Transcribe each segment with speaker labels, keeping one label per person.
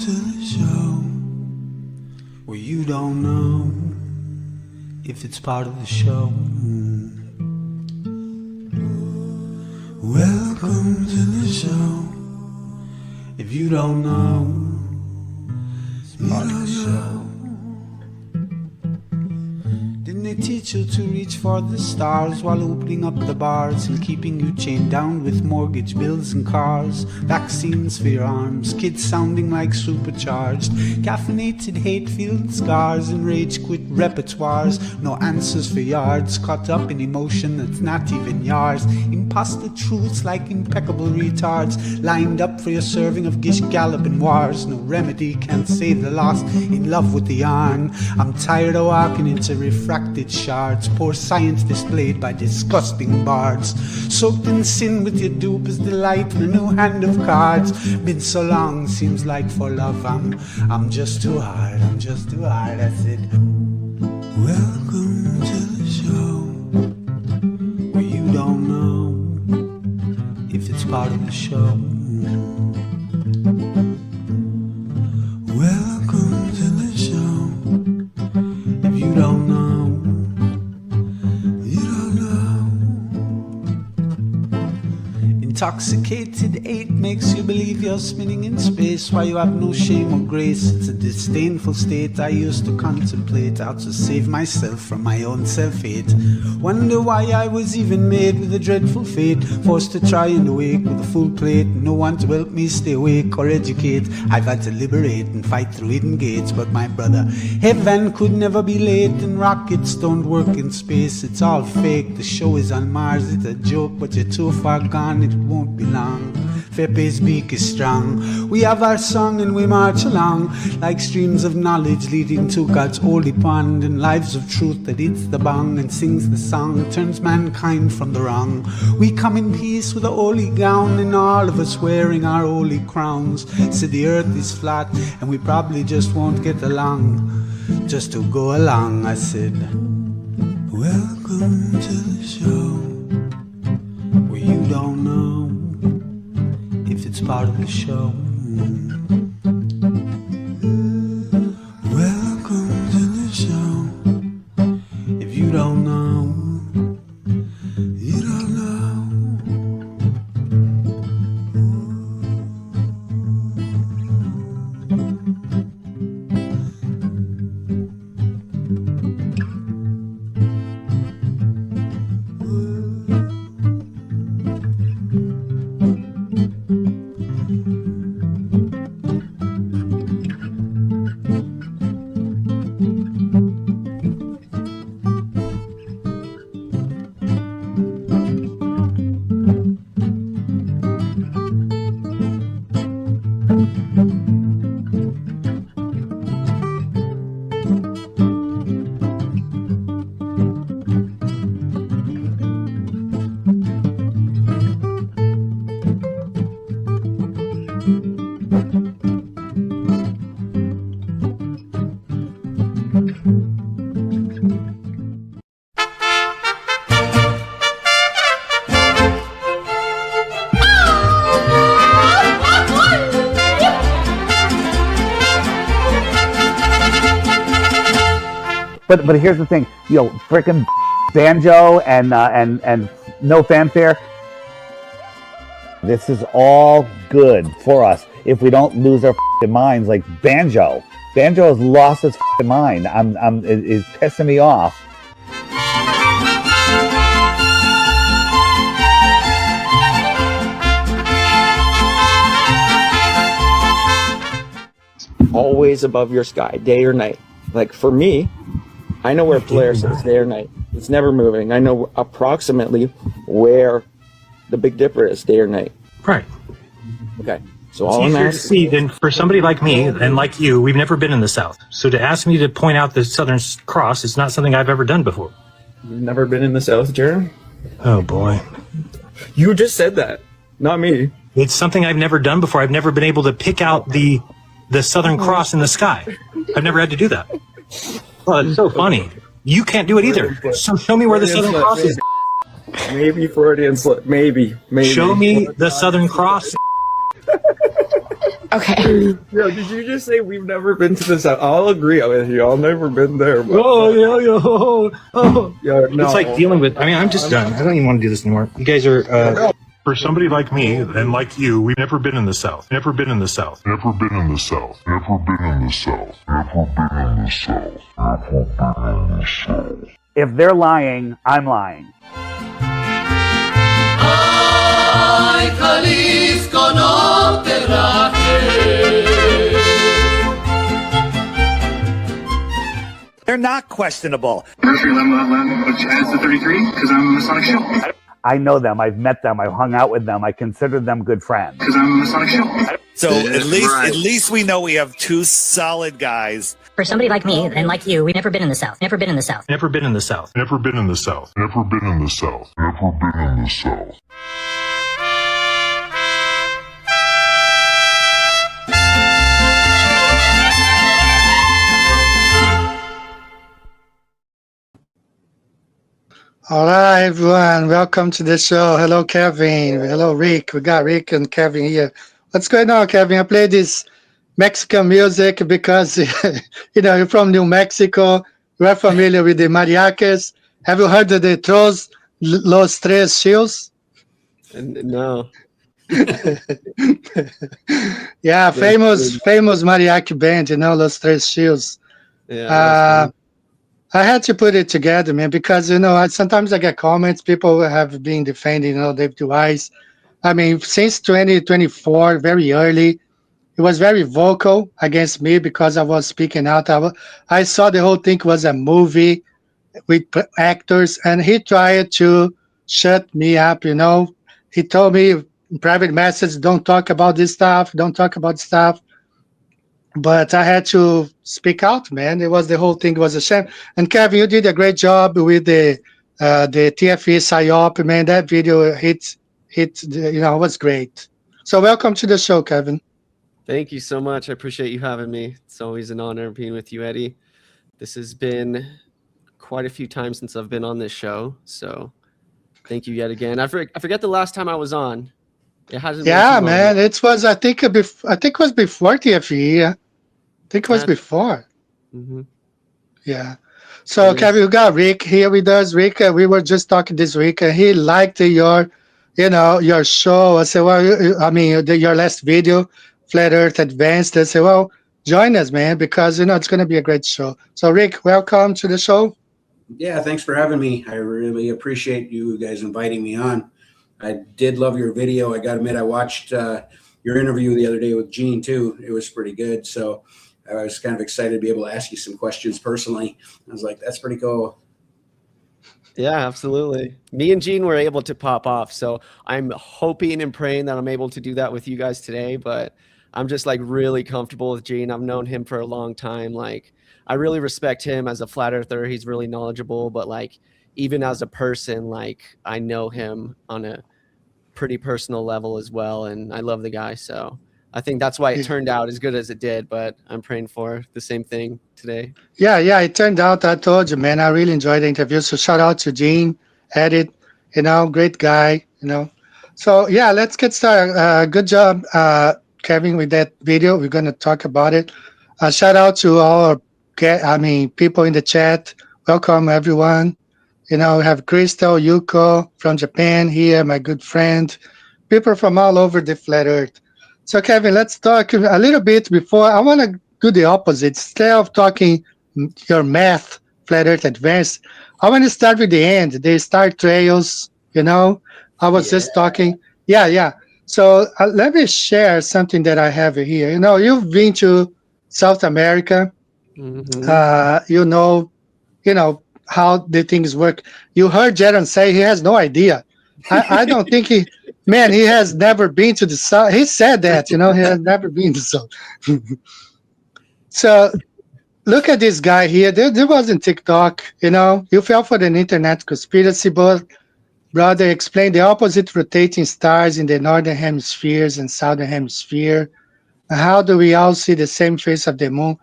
Speaker 1: to the show where you don't know if it's part of the show. Welcome to the show. If you don't know, it's part of the show. Didn't they teach you to reach for the stars while opening up the bars and keeping you chained down with mortgage bills and cars? Vaccines for your arms, kids sounding like supercharged, caffeinated hate-filled scars and rage-quit repertoires. No answers for yards, caught up in emotion that's not even yours. Imposter truths like impeccable retards, lined up for your serving of Gish Galloping wars. No remedy can save the lost, in love with the yarn. I'm tired of walking into refracted shards, poor science displayed by disgusting bards. Soaked in sin with your dupe is delight in a new hand of cards. Been so long, seems like for love I'm just too hard, I'm just too hard. I said, welcome to the show where you don't know if it's part of the show. Welcome to the show. If you don't know, you don't know. Intoxicated eight makes you believe you're spinning in space while you have no shame or grace. It's a disdainful state I used to contemplate, how to save myself from my own self-hate. Wonder why I was even made with a dreadful fate, forced to try and awake with a full plate, no one to help me stay awake or educate. I've had to liberate and fight through hidden gates, but my brother, heaven could never be late, and rockets don't work in space. It's all fake, the show is on Mars, it's a joke, but you're too far gone, it won't be long. Fepe's beak is strong. We have our song and we march along like streams of knowledge leading to God's holy pond, and lives of truth that hits the bong and sings the song, turns mankind from the wrong. We come in peace with a holy gown and all of us wearing our holy crowns. Said the earth is flat and we probably just won't get along, just to go along. I said, welcome to the show where you don't know if it's part of the show. Welcome to the show. If you don't know, you don't know.
Speaker 2: But here's the thing, frickin' banjo and no fanfare. This is all good for us if we don't lose our minds like banjo. Banjo has lost its mind. It's pissing me off.
Speaker 3: Always above your sky, day or night. Like for me, I know where Polaris is day or night. It's never moving. I know approximately where the Big Dipper is day or night.
Speaker 4: Right.
Speaker 3: Okay. So
Speaker 4: it's
Speaker 3: all I'm
Speaker 4: easier to
Speaker 3: asking,
Speaker 4: see than for somebody like me and like you. We've never been in the South, so to ask me to point out the Southern Cross is not something I've ever done before.
Speaker 3: you've never been in the South, Jared?
Speaker 4: Oh boy.
Speaker 3: You just said that, not me.
Speaker 4: It's something I've never done before. I've never been able to pick out the Southern Cross in the sky. I've never had to do that. Oh, it's so funny. You can't do it either. So show me where the Southern Cross is.
Speaker 3: Maybe Freudian slip. Maybe.
Speaker 4: Show me the Southern Cross.
Speaker 5: Okay.
Speaker 3: Yo, did you just say we've never been to the South? I'll agree with you. I've never been there. But,
Speaker 4: Yeah,
Speaker 3: no.
Speaker 4: It's like dealing with. I mean, I'm just done. I don't even want to do this anymore. You guys are.
Speaker 6: For somebody like me and like you, we've never been in the South. Never been in the South. Never been in the South. Never been in the South. Never been in the South. Never been in the South.
Speaker 2: If they're lying, I'm lying.
Speaker 7: Ay, Jalisco, no te rajes.
Speaker 2: They're not questionable.
Speaker 8: Nursery which adds to 33 because I'm a Masonic Shield.
Speaker 2: I know them. I've met them. I've hung out with them. I consider them good friends.
Speaker 8: Because I'm a Masonic Shield.
Speaker 9: So at least we know we have two solid guys.
Speaker 10: For somebody like me and like you, we've never been in the South. Never been in the South.
Speaker 4: Never been in the South.
Speaker 6: Never been in the South. Never been in the South. Never been in the South.
Speaker 11: All right, everyone. Welcome to the show. Hello, Kevin. Hello, Rick. We got Rick and Kevin here. What's going on, Kevin? I play this Mexican music because, you're from New Mexico. You're familiar with the mariachis. Have you heard of the Los Tres Shields?
Speaker 3: No.
Speaker 11: Yeah, famous mariachi band, Los Tres Shields.
Speaker 3: Yeah.
Speaker 11: I had to put it together, man, because, sometimes I get comments. People have been defending, David Wise. I mean, since 2024, very early, he was very vocal against me because I was speaking out. I saw the whole thing was a movie with actors, and he tried to shut me up, He told me in private message, don't talk about this stuff, don't talk about stuff. But I had to speak out, man. The whole thing was a shame. And Kevin, you did a great job with the TFE PSYOP, man. That video hit, was great. So welcome to the show, Kevin.
Speaker 12: Thank you so much. I appreciate you having me. It's always an honor being with you, Eddie. This has been quite a few times since I've been on this show. So thank you yet again. I forget the last time I was on. It hasn't.
Speaker 11: Yeah, man. It was. I think it was before TFE. I think it was before.
Speaker 12: Mm-hmm.
Speaker 11: Yeah. So, Kevin, we got Rick here with us. Rick, we were just talking this week. He liked your show. I said, well, your last video, Flat Earth Advanced. I said, well, join us, man, because, it's going to be a great show. So, Rick, welcome to the show.
Speaker 13: Yeah, thanks for having me. I really appreciate you guys inviting me on. I did love your video. I got to admit, I watched your interview the other day with Gene, too. It was pretty good. So I was kind of excited to be able to ask you some questions personally. I was like, that's pretty cool.
Speaker 12: Yeah, absolutely. Me and Gene were able to pop off. So I'm hoping and praying that I'm able to do that with you guys today. But I'm just really comfortable with Gene. I've known him for a long time. I really respect him as a flat earther. He's really knowledgeable. But even as a person, I know him on a pretty personal level as well. And I love the guy. So I think that's why it turned out as good as it did, but I'm praying for the same thing today.
Speaker 11: Yeah, it turned out, I told you, man, I really enjoyed the interview. So shout out to Gene, Edit, great guy, So yeah, let's get started. Good job, Kevin, with that video. We're going to talk about it. Shout out to all people in the chat. Welcome, everyone. We have Crystal, Yuko from Japan here, my good friend. People from all over the flat earth. So, Kevin, let's talk a little bit before. I want to do the opposite. Instead of talking your math, Flat Earth Advanced, I want to start with the end, the star trails, I was just talking. Yeah. So let me share something that I have here. You've been to South America. Mm-hmm. You know how the things work. You heard Jaron say he has no idea. I don't think he has never been to the South. He said that, he has never been to the South. So look at this guy here. There wasn't TikTok, You fell for an internet conspiracy, but brother explained the opposite rotating stars in the northern hemispheres and southern hemisphere. How do we all see the same face of the moon?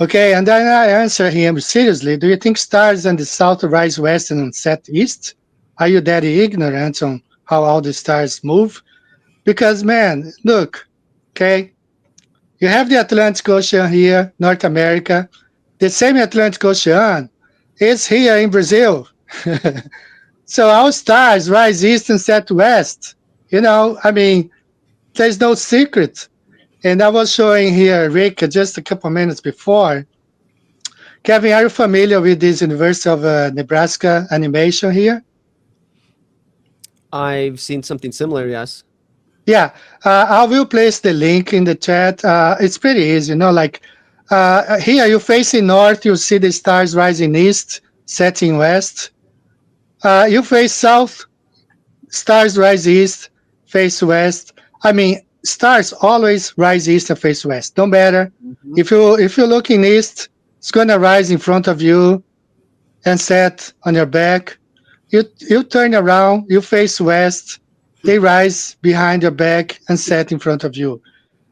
Speaker 11: Okay, and then I answer him seriously. Do you think stars in the south rise west and set east? Are you that ignorant on how all the stars move? Because, man, look, okay, You have the Atlantic Ocean here, North America. The same Atlantic Ocean is here in Brazil. So our stars rise east and set west. I mean, there's no secret. And I was showing here, Rick, just a couple minutes before. Kevin, are you familiar with this University of Nebraska animation here?
Speaker 12: I've seen something similar, yes.
Speaker 11: Yeah, I will place the link in the chat. It's pretty easy, like here you facing north, you see the stars rising east, setting west. You face south, stars rise east, face west. I mean, stars always rise east and face west. Don't matter. If you're looking east, it's gonna rise in front of you and set on your back. You turn around, you face west, they rise behind your back and set in front of you.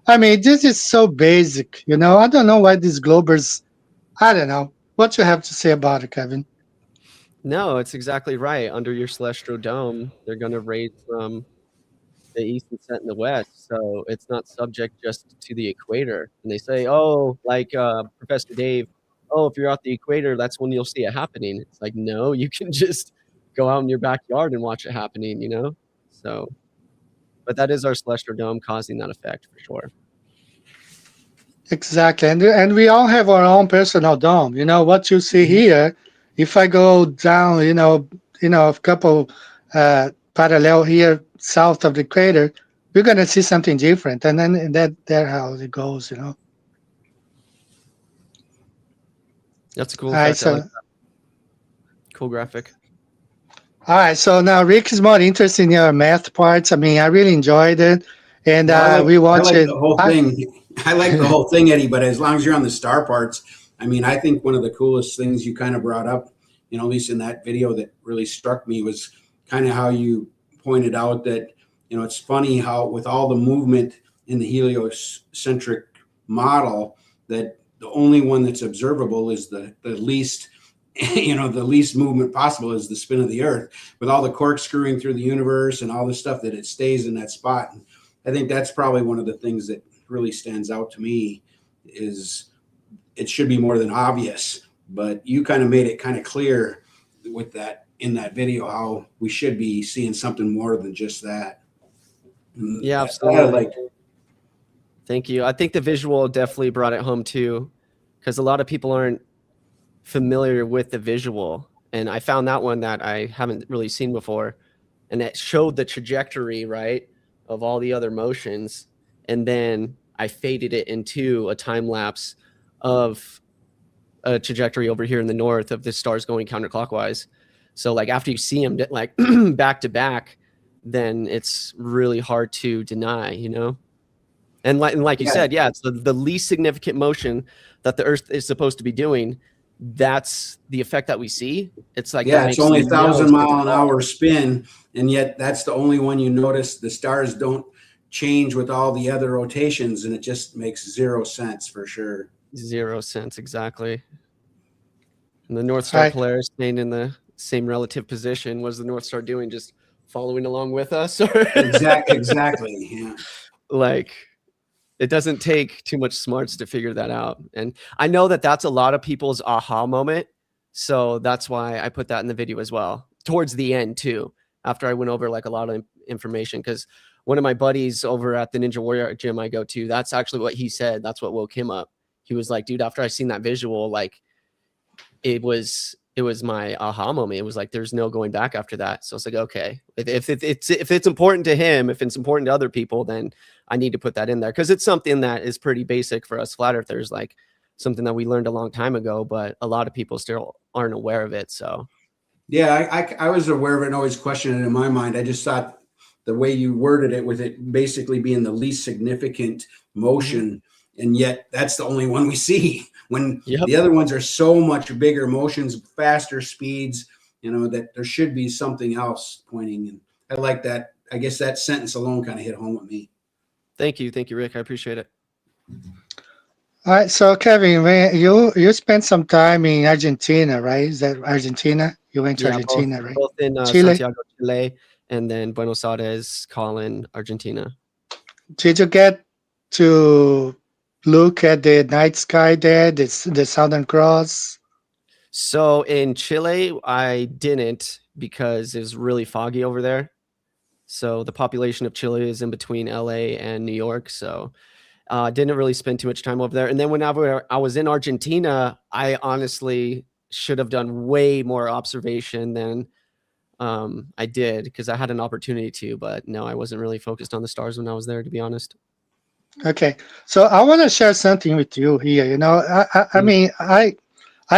Speaker 11: I mean, this is so basic, I don't know why these Globers, I don't know. What you have to say about it, Kevin?
Speaker 12: No, it's exactly right. Under your celestial dome, they're going to raise from the east and set in the west. So it's not subject just to the equator. And they say, oh, like Professor Dave, oh, if you're out the equator, that's when you'll see it happening. It's like, no, you can just go out in your backyard and watch it happening, So, but that is our celestial dome causing that effect for sure.
Speaker 11: Exactly. And we all have our own personal dome. What you see here, if I go down, a couple parallel here south of the equator, we're going to see something different. And then that's how it goes,
Speaker 12: That's a cool
Speaker 11: effect.
Speaker 12: effect. I like that. Cool graphic.
Speaker 11: All right, so now Rick is more interested in your math parts. I mean, I really enjoyed it, and we watched it.
Speaker 13: The whole thing. I like the whole thing, Eddie. But as long as you're on the star parts, I mean, I think one of the coolest things you kind of brought up, at least in that video, that really struck me was kind of how you pointed out that it's funny how with all the movement in the heliocentric model, that the only one that's observable is the least. The least movement possible is the spin of the Earth, with all the corkscrewing through the universe and all the stuff that it stays in that spot. And I think that's probably one of the things that really stands out to me is it should be more than obvious, but you kind of made it kind of clear with that in that video, how we should be seeing something more than just that. And
Speaker 12: yeah, absolutely. Thank you. I think the visual definitely brought it home too, because a lot of people aren't familiar with the visual, and I found that one that I haven't really seen before, and it showed the trajectory, right, of all the other motions, and then I faded it into a time lapse of a trajectory over here in the north of the stars going counterclockwise. So like after you see them like back to back, then it's really hard to deny, And like you said, yeah, it's the least significant motion that the Earth is supposed to be doing. That's the effect that we see. It's like,
Speaker 13: yeah, it's only 1,000-mile-an-hour spin, and yet that's the only one you notice. The stars don't change with all the other rotations, and it just makes zero sense for sure.
Speaker 12: 0 sense, exactly. And the North Star Polaris staying in the same relative position. What is the North Star doing? Just following along with us?
Speaker 13: Exactly. Yeah.
Speaker 12: Like, it doesn't take too much smarts to figure that out. And I know that that's a lot of people's aha moment. So that's why I put that in the video as well, towards the end too, after I went over like a lot of information. Because one of my buddies over at the Ninja Warrior gym I go to, that's actually what he said. That's what woke him up. He was like, dude, after I seen that visual, like it was my aha moment. It was like, there's no going back after that. So it's like, okay, if it's important to him, if it's important to other people, then I need to put that in there, because it's something that is pretty basic for us flat earthers, like something that we learned a long time ago, but a lot of people still aren't aware of it. So
Speaker 13: yeah, I was aware of it and always questioned it in my mind. I just thought the way you worded it, with it basically being the least significant motion, and yet that's the only one we see, when the other ones are so much bigger motions, faster speeds, that there should be something else pointing. And I like that. I guess that sentence alone kind of hit home with me.
Speaker 12: Thank you, Rick. I appreciate it.
Speaker 11: All right, so Kevin, you spent some time in Argentina, right? Is that Argentina? You went to Argentina, right?
Speaker 12: Both in
Speaker 11: Chile?
Speaker 12: Santiago, Chile, and then Buenos Aires, Colin, Argentina.
Speaker 11: Did you get to look at the night sky there, the Southern Cross?
Speaker 12: So in Chile, I didn't because it was really foggy over there. So the population of Chile is in between LA and New York. So didn't really spend too much time over there. And then whenever I was in Argentina, I honestly should have done way more observation than I did because I had an opportunity to. But no, I wasn't really focused on the stars when I was there, to be honest.
Speaker 11: Okay, so I want to share something with you here. You know, I mean, I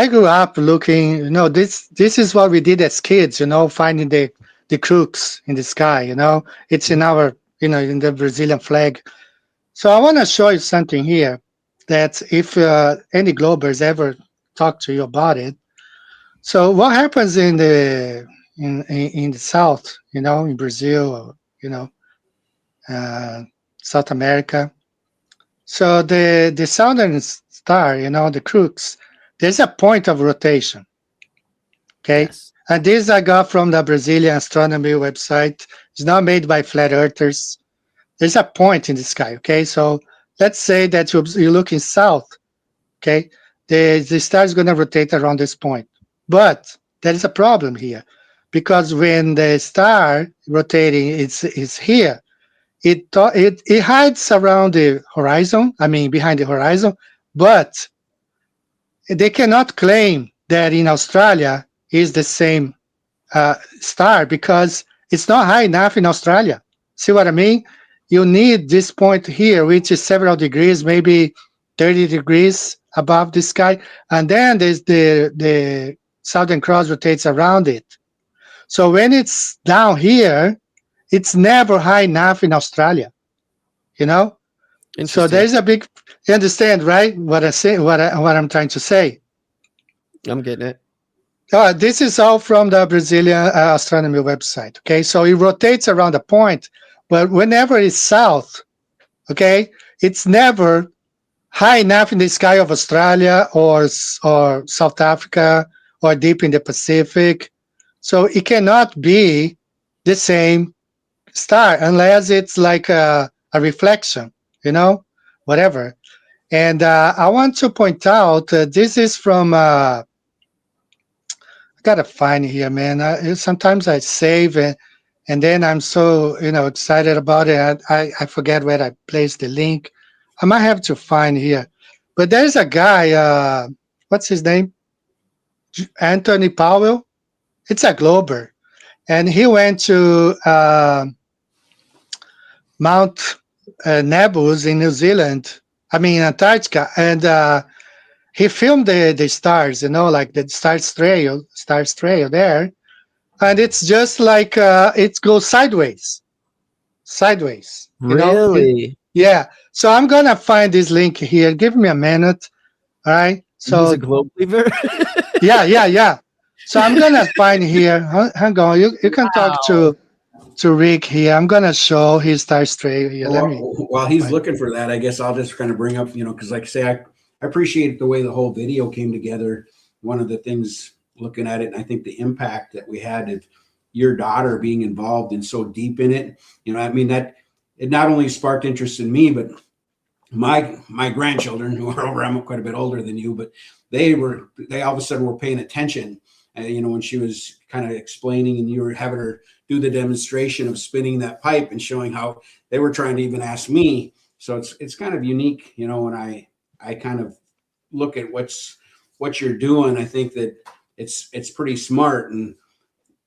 Speaker 11: grew up looking. You know, this is what we did as kids. You know, finding the crooks in the sky. You know, it's in our, you know, in the Brazilian flag. So I want to show you something here that if any Globers ever talk to you about it. So what happens in the South, you know, in Brazil, or, you know, South America. So the Southern Star, you know, the crooks, there's a point of rotation. Okay.
Speaker 12: Yes.
Speaker 11: And this I got from the Brazilian astronomy website. It's not made by flat earthers. There's a point in the sky. Okay. So let's say that you're looking south. Okay. The star is going to rotate around this point. But there is a problem here because when the star rotating is here, it hides around the horizon. I mean, behind the horizon, but they cannot claim that in Australia is the same star because it's not high enough in Australia. See what I mean? You need this point here, which is several degrees, maybe 30 degrees above the sky, and then there's the Southern Cross rotates around it. So when it's down here, it's never high enough in Australia. You know? So there's a big, you understand, right? What I say, what I'm trying to say.
Speaker 12: I'm getting it.
Speaker 11: This is all from the Brazilian astronomy website. Okay, so it rotates around a point, but whenever it's south, okay, it's never high enough in the sky of Australia or South Africa or deep in the Pacific. So it cannot be the same star unless it's like a reflection, you know, whatever. And I want to point out this is from I gotta find it here, man. Sometimes I save and then I'm so, you know, excited about it. I forget where I placed the link. I might have to find here, but there's a guy. What's his name? Anthony Powell. It's a Glober, and he went to Mount Nebus in New Zealand. I mean Antarctica, and he filmed the stars. You know, like the stars trail there, and it's just like it goes sideways. You know?
Speaker 12: Really?
Speaker 11: Yeah. So I'm gonna find this link here. Give me a minute. All right. So
Speaker 12: he's a globe weaver.
Speaker 11: yeah. So I'm gonna find here. Hang on. You can talk to Rick here. I'm gonna show his star trail here. Let me.
Speaker 13: While he's looking for that, I guess I'll just kind of bring up, you know, because like I say, I appreciate the way the whole video came together. One of the things looking at it, and I think the impact that we had of your daughter being involved and so deep in it, you know, I mean, that it not only sparked interest in me, but my grandchildren, who are over, I'm quite a bit older than you, but they all of a sudden were paying attention. You know, when she was kind of explaining and you were having her do the demonstration of spinning that pipe and showing how they were trying to even ask me. So it's kind of unique, you know, when I kind of look at what you're doing, I think that it's pretty smart. And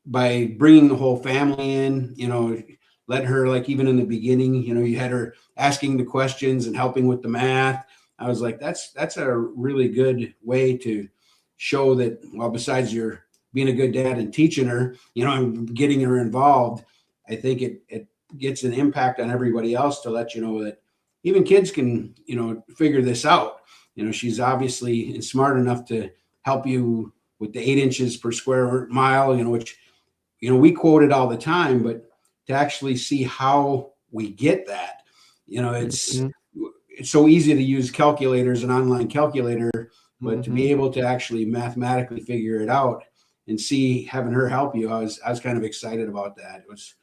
Speaker 13: by bringing the whole family in, you know, let her, like, even in the beginning, you know, you had her asking the questions and helping with the math. I was like, that's a really good way to show that, well, besides your being a good dad and teaching her, you know, and getting her involved, I think it gets an impact on everybody else to let you know that even kids can, you know, figure this out. You know, she's obviously smart enough to help you with the 8 inches per square mile, you know, which, you know, we quote it all the time, but to actually see how we get that, you know, it's so easy to use calculators, an online calculator, but to be able to actually mathematically figure it out and see, having her help you, I was kind of excited about that. It was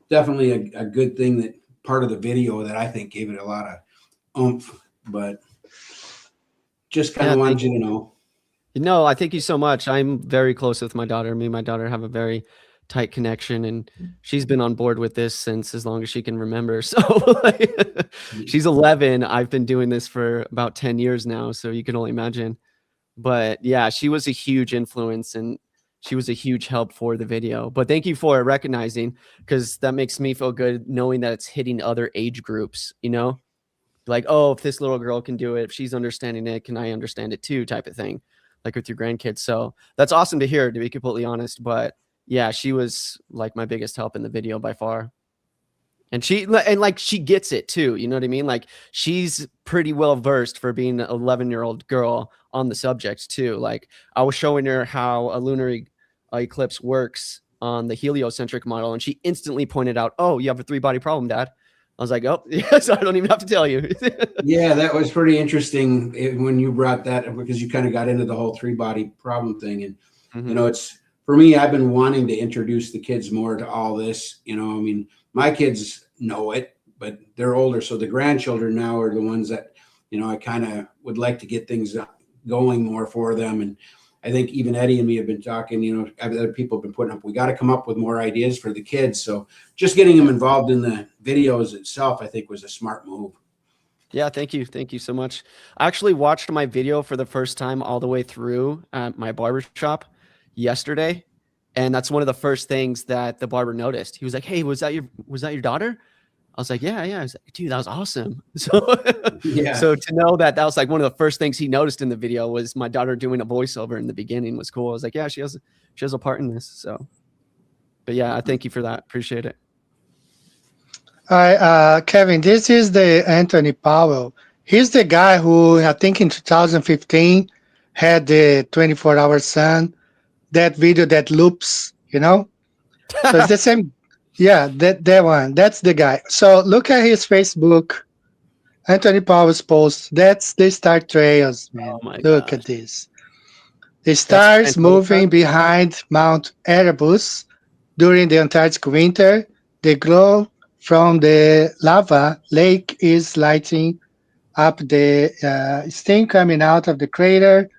Speaker 13: definitely a good thing, that part of the video that I think gave it a lot of oomph but just kind of wanted you to know.
Speaker 12: No, I thank you so much. I'm very close with my daughter. Me and my daughter have a very tight connection, and she's been on board with this since as long as she can remember. So she's 11. I've been doing this for about 10 years now, so you can only imagine. But yeah, she was a huge influence, and she was a huge help for the video. But thank you for recognizing, because that makes me feel good knowing that it's hitting other age groups, you know? Like, oh, if this little girl can do it, if she's understanding it, can I understand it too, type of thing, like with your grandkids. So that's awesome to hear, to be completely honest. But yeah, she was like my biggest help in the video by far. And she gets it too. You know what I mean? Like, she's pretty well versed for being an 11-year-old girl on the subject too. Like, I was showing her how a lunar eclipse works on the heliocentric model, and she instantly pointed out, "Oh, you have a 3-body problem, Dad." I was like, "Oh, yes, I don't even have to tell you."
Speaker 13: Yeah, that was pretty interesting when you brought that, because you kind of got into the whole 3-body problem thing. And, you know, it's, for me, I've been wanting to introduce the kids more to all this. You know, I mean, my kids know it, but they're older. So the grandchildren now are the ones that, you know, I kind of would like to get things going more for them. And I think even Eddie and me have been talking, you know, other people have been putting up, we got to come up with more ideas for the kids. So just getting them involved in the videos itself, I think, was a smart move.
Speaker 12: Yeah, thank you. Thank you so much. I actually watched my video for the first time all the way through at my barbershop yesterday. And that's one of the first things that the barber noticed. He was like, "Hey, was that your daughter?" I was like, yeah. I was like, "Dude, that was awesome." So,
Speaker 13: yeah.
Speaker 12: So to know that that was like one of the first things he noticed in the video was my daughter doing a voiceover in the beginning was cool. I was like, yeah, she has a part in this. So, but yeah, I thank you for that. Appreciate it.
Speaker 11: All right, Kevin, this is the Anthony Powell. He's the guy who, I think in 2015, had the 24-hour sun, that video that loops, you know? So it's the same. Yeah, that one. That's the guy. So look at his Facebook. Anthony Powell's post. That's the star trails, man.
Speaker 12: Oh my
Speaker 11: Look at
Speaker 12: gosh.
Speaker 11: this. The stars moving
Speaker 12: Antarctica?
Speaker 11: behind Mount Erebus during the Antarctic winter. The glow from the lava lake is lighting up the steam coming out of the crater.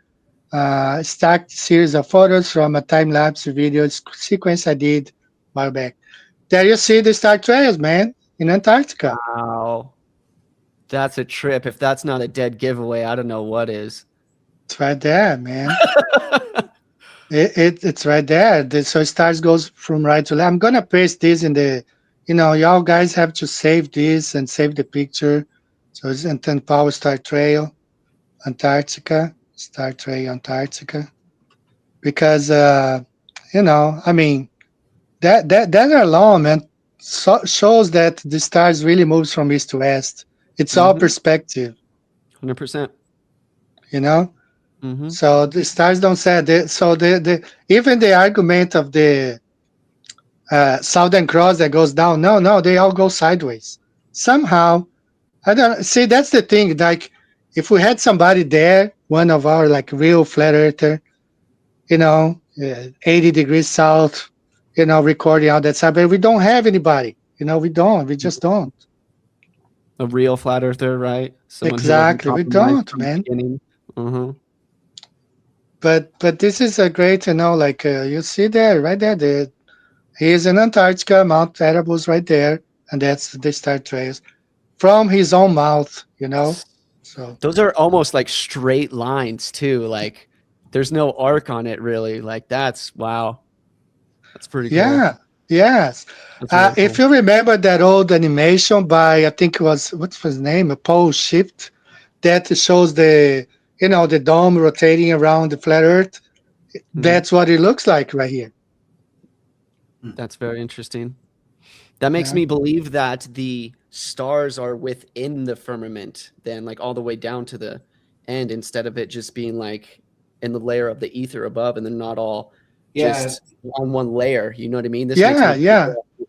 Speaker 11: Stacked series of photos from a time-lapse video sequence I did a while back. There you see the star trails, man, in Antarctica.
Speaker 12: Wow. That's a trip. If that's not a dead giveaway, I don't know what is.
Speaker 11: It's right there, man. It's right there. So stars goes from right to left. I'm gonna paste this in the, you know, y'all guys have to save this and save the picture. So it's Anton Power Star Trail, Antarctica, Star Trail Antarctica, because you know, I mean, that alone, man, shows that the stars really moves from east to west. It's all perspective.
Speaker 12: 100%.
Speaker 11: You know. So the stars don't say that. So the even the argument of the Southern Cross that goes down, no, they all go sideways. Somehow, I don't see. That's the thing. Like, if we had somebody there, one of our like real flat earther, you know, 80 degrees south, you know, recording all that stuff, but we don't have anybody. You know, we don't. We just don't.
Speaker 12: A real flat earther, right? Someone
Speaker 11: Exactly. We don't, man. But this is a great, you know, like you see there, right there, he is in Antarctica, Mount Erebus right there, and that's the star trails from his own mouth, you know. So
Speaker 12: those are almost like straight lines too. Like there's no arc on it really. Like that's wow. That's pretty cool.
Speaker 11: Yeah. Yes.
Speaker 12: Really
Speaker 11: If
Speaker 12: cool.
Speaker 11: you remember that old animation by, I think it was, what's his name, a Paul Shift, that shows the, you know, the dome rotating around the flat Earth. That's what it looks like right here.
Speaker 12: That's very interesting. That makes me believe that the stars are within the firmament, then, like all the way down to the end, instead of it just being like in the layer of the ether above, and they're not all just on one layer. You know what I mean? This makes me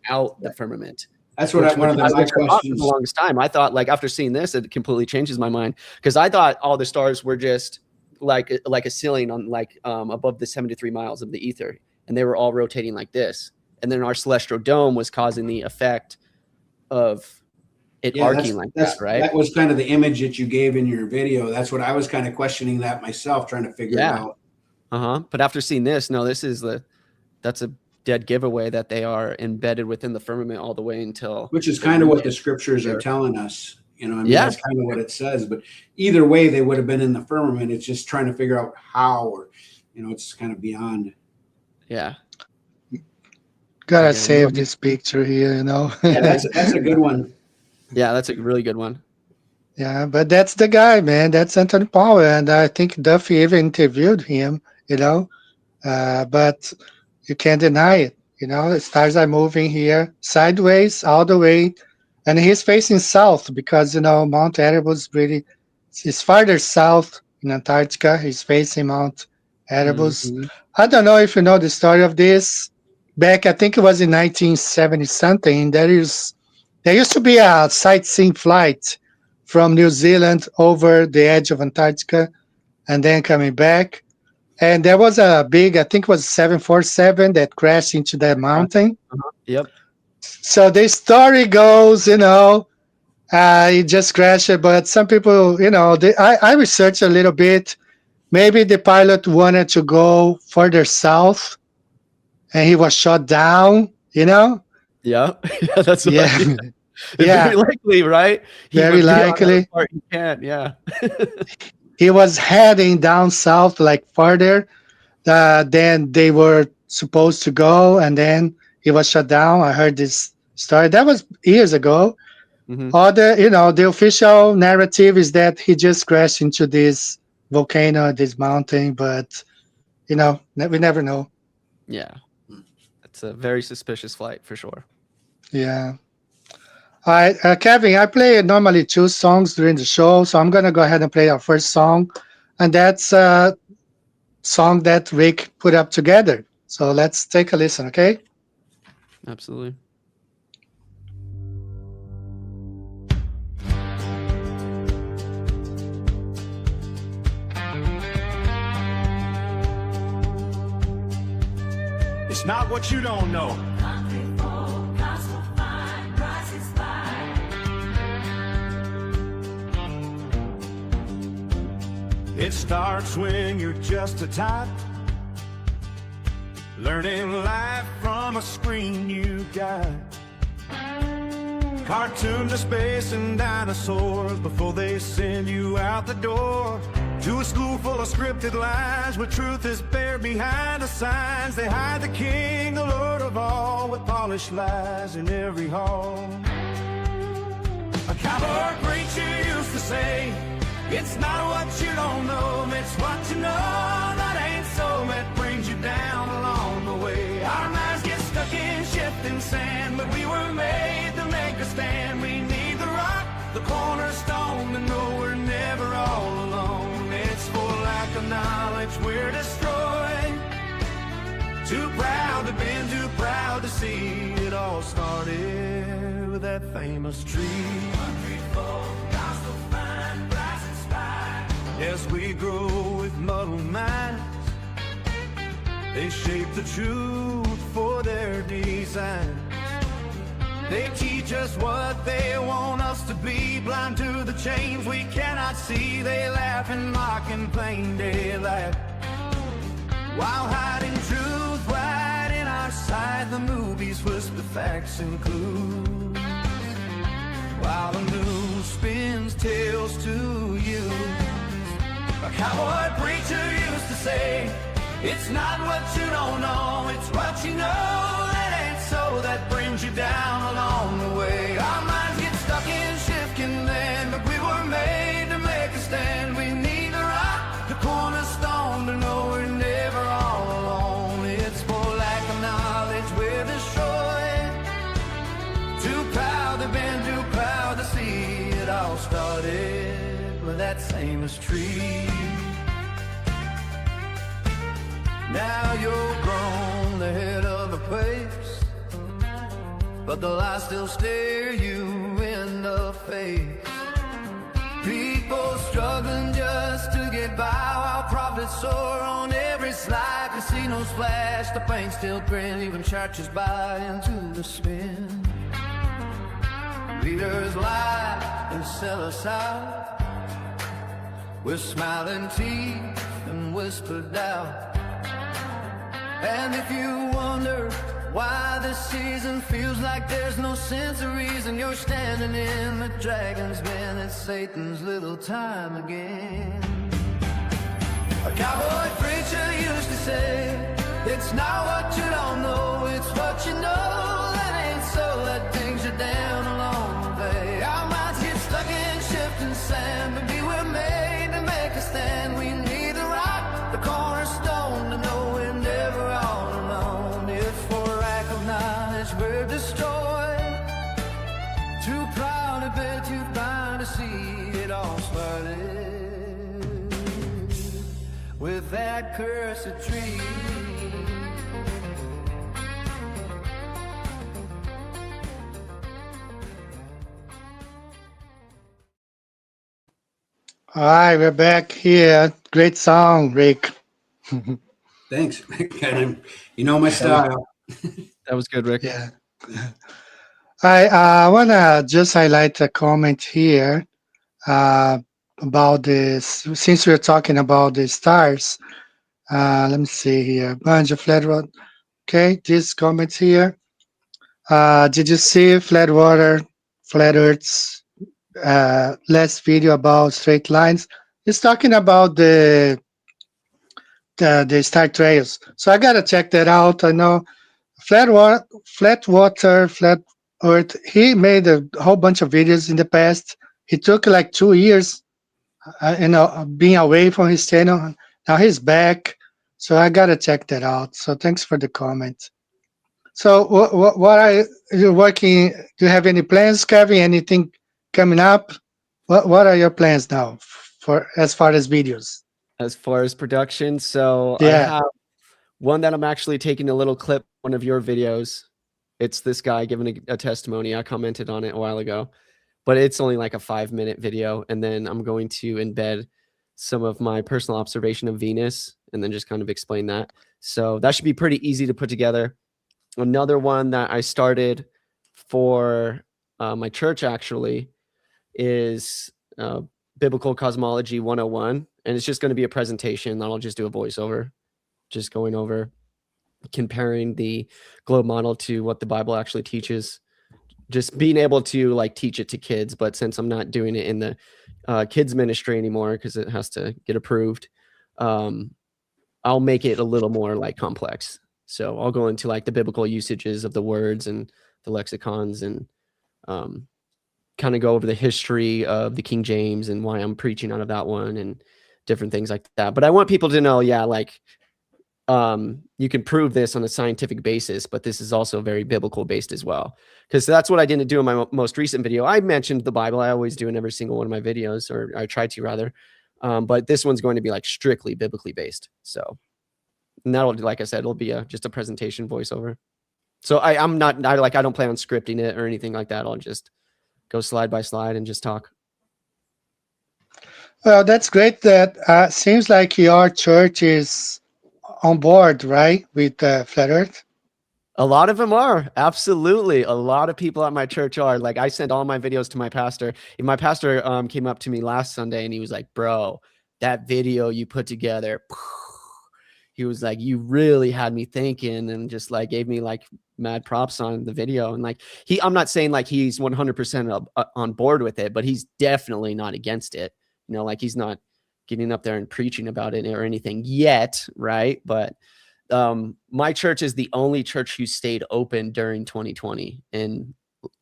Speaker 12: out the firmament.
Speaker 13: That's what one of my questions.
Speaker 12: For the longest time, I thought, like, after seeing this, it completely changes my mind, because I thought all the stars were just like a ceiling on like above the 73 miles of the ether, and they were all rotating like this. And then our celestial dome was causing the effect of it
Speaker 13: Yeah,
Speaker 12: arcing like that, right?
Speaker 13: That was kind of the image that you gave in your video. That's what I was kind of questioning that myself, trying to figure it out.
Speaker 12: But after seeing this, no, that's a dead giveaway that they are embedded within the firmament all the way until.
Speaker 13: Which is kind of what the scriptures are telling us. You know, I mean, that's kind of what it says. But either way, they would have been in the firmament. It's just trying to figure out how, or, you know, it's kind of beyond.
Speaker 12: Yeah.
Speaker 11: Gotta save this picture here, you know.
Speaker 13: Yeah, that's a good one.
Speaker 12: Yeah, that's a really good one.
Speaker 11: Yeah, but that's the guy, man. That's Anthony Power, and I think Duffy even interviewed him, you know. But you can't deny it, you know. The stars are moving here sideways all the way, and he's facing south because, you know, Mount Erebus is farther south in Antarctica. He's facing Mount Erebus. I don't know if you know the story of this. Back, I think it was in 1970 something. There used to be a sightseeing flight from New Zealand over the edge of Antarctica and then coming back. And there was a big, I think it was 747 that crashed into that mountain.
Speaker 12: Yep.
Speaker 11: So the story goes, you know, it just crashed. But some people, you know, I researched a little bit. Maybe the pilot wanted to go further south and he was shot down, you know?
Speaker 12: Yeah. That's
Speaker 11: yeah.
Speaker 12: Very likely, right?
Speaker 11: Very likely.
Speaker 12: You can't, yeah.
Speaker 11: He was heading down south, like farther than they were supposed to go, and then he was shut down. I heard this story. That was years ago. Other, you know, the official narrative is that he just crashed into this volcano, this mountain, but, you know, we never know.
Speaker 12: Yeah. It's a very suspicious flight for sure.
Speaker 11: Yeah. All right, Kevin, I play normally 2 songs during the show, so I'm going to go ahead and play our first song, and that's a song that Rick put up together. So let's take a listen, okay?
Speaker 12: Absolutely.
Speaker 5: It's not what you don't know. It starts when you're just a type, learning life from a screen you got. Cartoons of space and dinosaurs before they send you out the door. To a school full of scripted lines where truth is buried behind the signs. They hide the king, the lord of all, with polished lies in every hall. A cowboy preacher used to say, it's not what you don't know, it's what you know that ain't so, that brings you down along the way. Our minds get stuck in shifting sand, but we were made to make a stand. We need the rock, the cornerstone, to know we're never all alone. It's for lack of knowledge we're destroyed, too proud to bend, too proud to see. It all started with that famous tree. Yes, we grow with muddled minds. They shape the truth for their designs. They teach us what they want us to be, blind to the change we cannot see. They laugh and mock in plain daylight, while hiding truth right in our sight. The movies whisper facts and clues, while the news spins tales to you. A cowboy preacher used to say, it's not what you don't know, it's what you know that ain't so, that brings you down along the way. Our minds get stuck in shifting land, but we were made to make a stand. We need the rock, the cornerstone, to know we're never all alone. It's for lack of knowledge we're destroyed, too proud to bend, too proud to see. It all started with that famous tree. Now you're grown, the head of the place, but the lies still stare you in the face. People struggling just to get by, while profits soar on every slide. Casinos flash, the banks still grin, even churches buy into the spin. Leaders lie and sell us out with smiling teeth and whispered doubt. And if you wonder why this season feels like there's no sense of reason, you're standing in the dragon's den. It's Satan's little time again. A cowboy preacher used to say, it's not what you don't know, it's what you know that ain't so. That brings you down along the way. Our minds get stuck in shifting sand, but we're made to make a stand. We need the rock, the cornerstone, to know we're never all alone. If for lack of knowledge we're destroyed, too proud to bear, too blind to see, it all started with that cursed tree.
Speaker 11: All right, we're back here. Great song, Rick.
Speaker 13: Thanks. You know my style.
Speaker 12: That was good, Rick.
Speaker 11: Yeah. I want to just highlight a comment here about this. Since we're talking about the stars, let me see here. Bunch of Flatwater. Okay, this comment here. Did you see Flat Earth's last video about straight lines? It's talking about the star trails. So I gotta check that out. I know Flat Earth. He made a whole bunch of videos in the past. He took like 2 years, being away from his channel. Now he's back. So I gotta check that out. So thanks for the comment. So what are you working? Do you have any plans, Kevin? Anything coming up? What are your plans now for as far as videos?
Speaker 12: As far as production, so I
Speaker 11: Yeah.
Speaker 12: have one that I'm actually taking a little clip, one of your videos. It's this guy giving a testimony. I commented on it a while ago, but it's only like a 5-minute video. And then I'm going to embed some of my personal observation of Venus and then just kind of explain that. So that should be pretty easy to put together. Another one that I started for my church actually is Biblical Cosmology 101. And it's just going to be a presentation that I'll just do a voiceover, just going over, comparing the globe model to what the Bible actually teaches, just being able to like teach it to kids. But since I'm not doing it in the kids ministry anymore, because it has to get approved, I'll make it a little more like complex. So I'll go into like the biblical usages of the words and the lexicons and kind of go over the history of the King James and why I'm preaching out of that one and different things like that. But I want people to know, yeah, like you can prove this on a scientific basis, but this is also very biblical based as well. Because that's what I didn't do in my most recent video. I mentioned the Bible. I always do in every single one of my videos, or I try to rather. But this one's going to be like strictly biblically based. So, and that'll, like I said, it'll be just a presentation voiceover. So I don't plan on scripting it or anything like that. I'll just go slide by slide and just talk.
Speaker 11: Well, that's great. That seems like your church is on board, right, with Flat Earth?
Speaker 12: A lot of them are. Absolutely. A lot of people at my church are. Like, I sent all my videos to my pastor. And my pastor came up to me last Sunday and he was like, bro, that video you put together, he was like, you really had me thinking, and just like gave me like mad props on the video. And like, I'm not saying like he's 100% on board with it, but he's definitely not against it. You know, like he's not getting up there and preaching about it or anything yet. Right. But my church is the only church who stayed open during 2020 in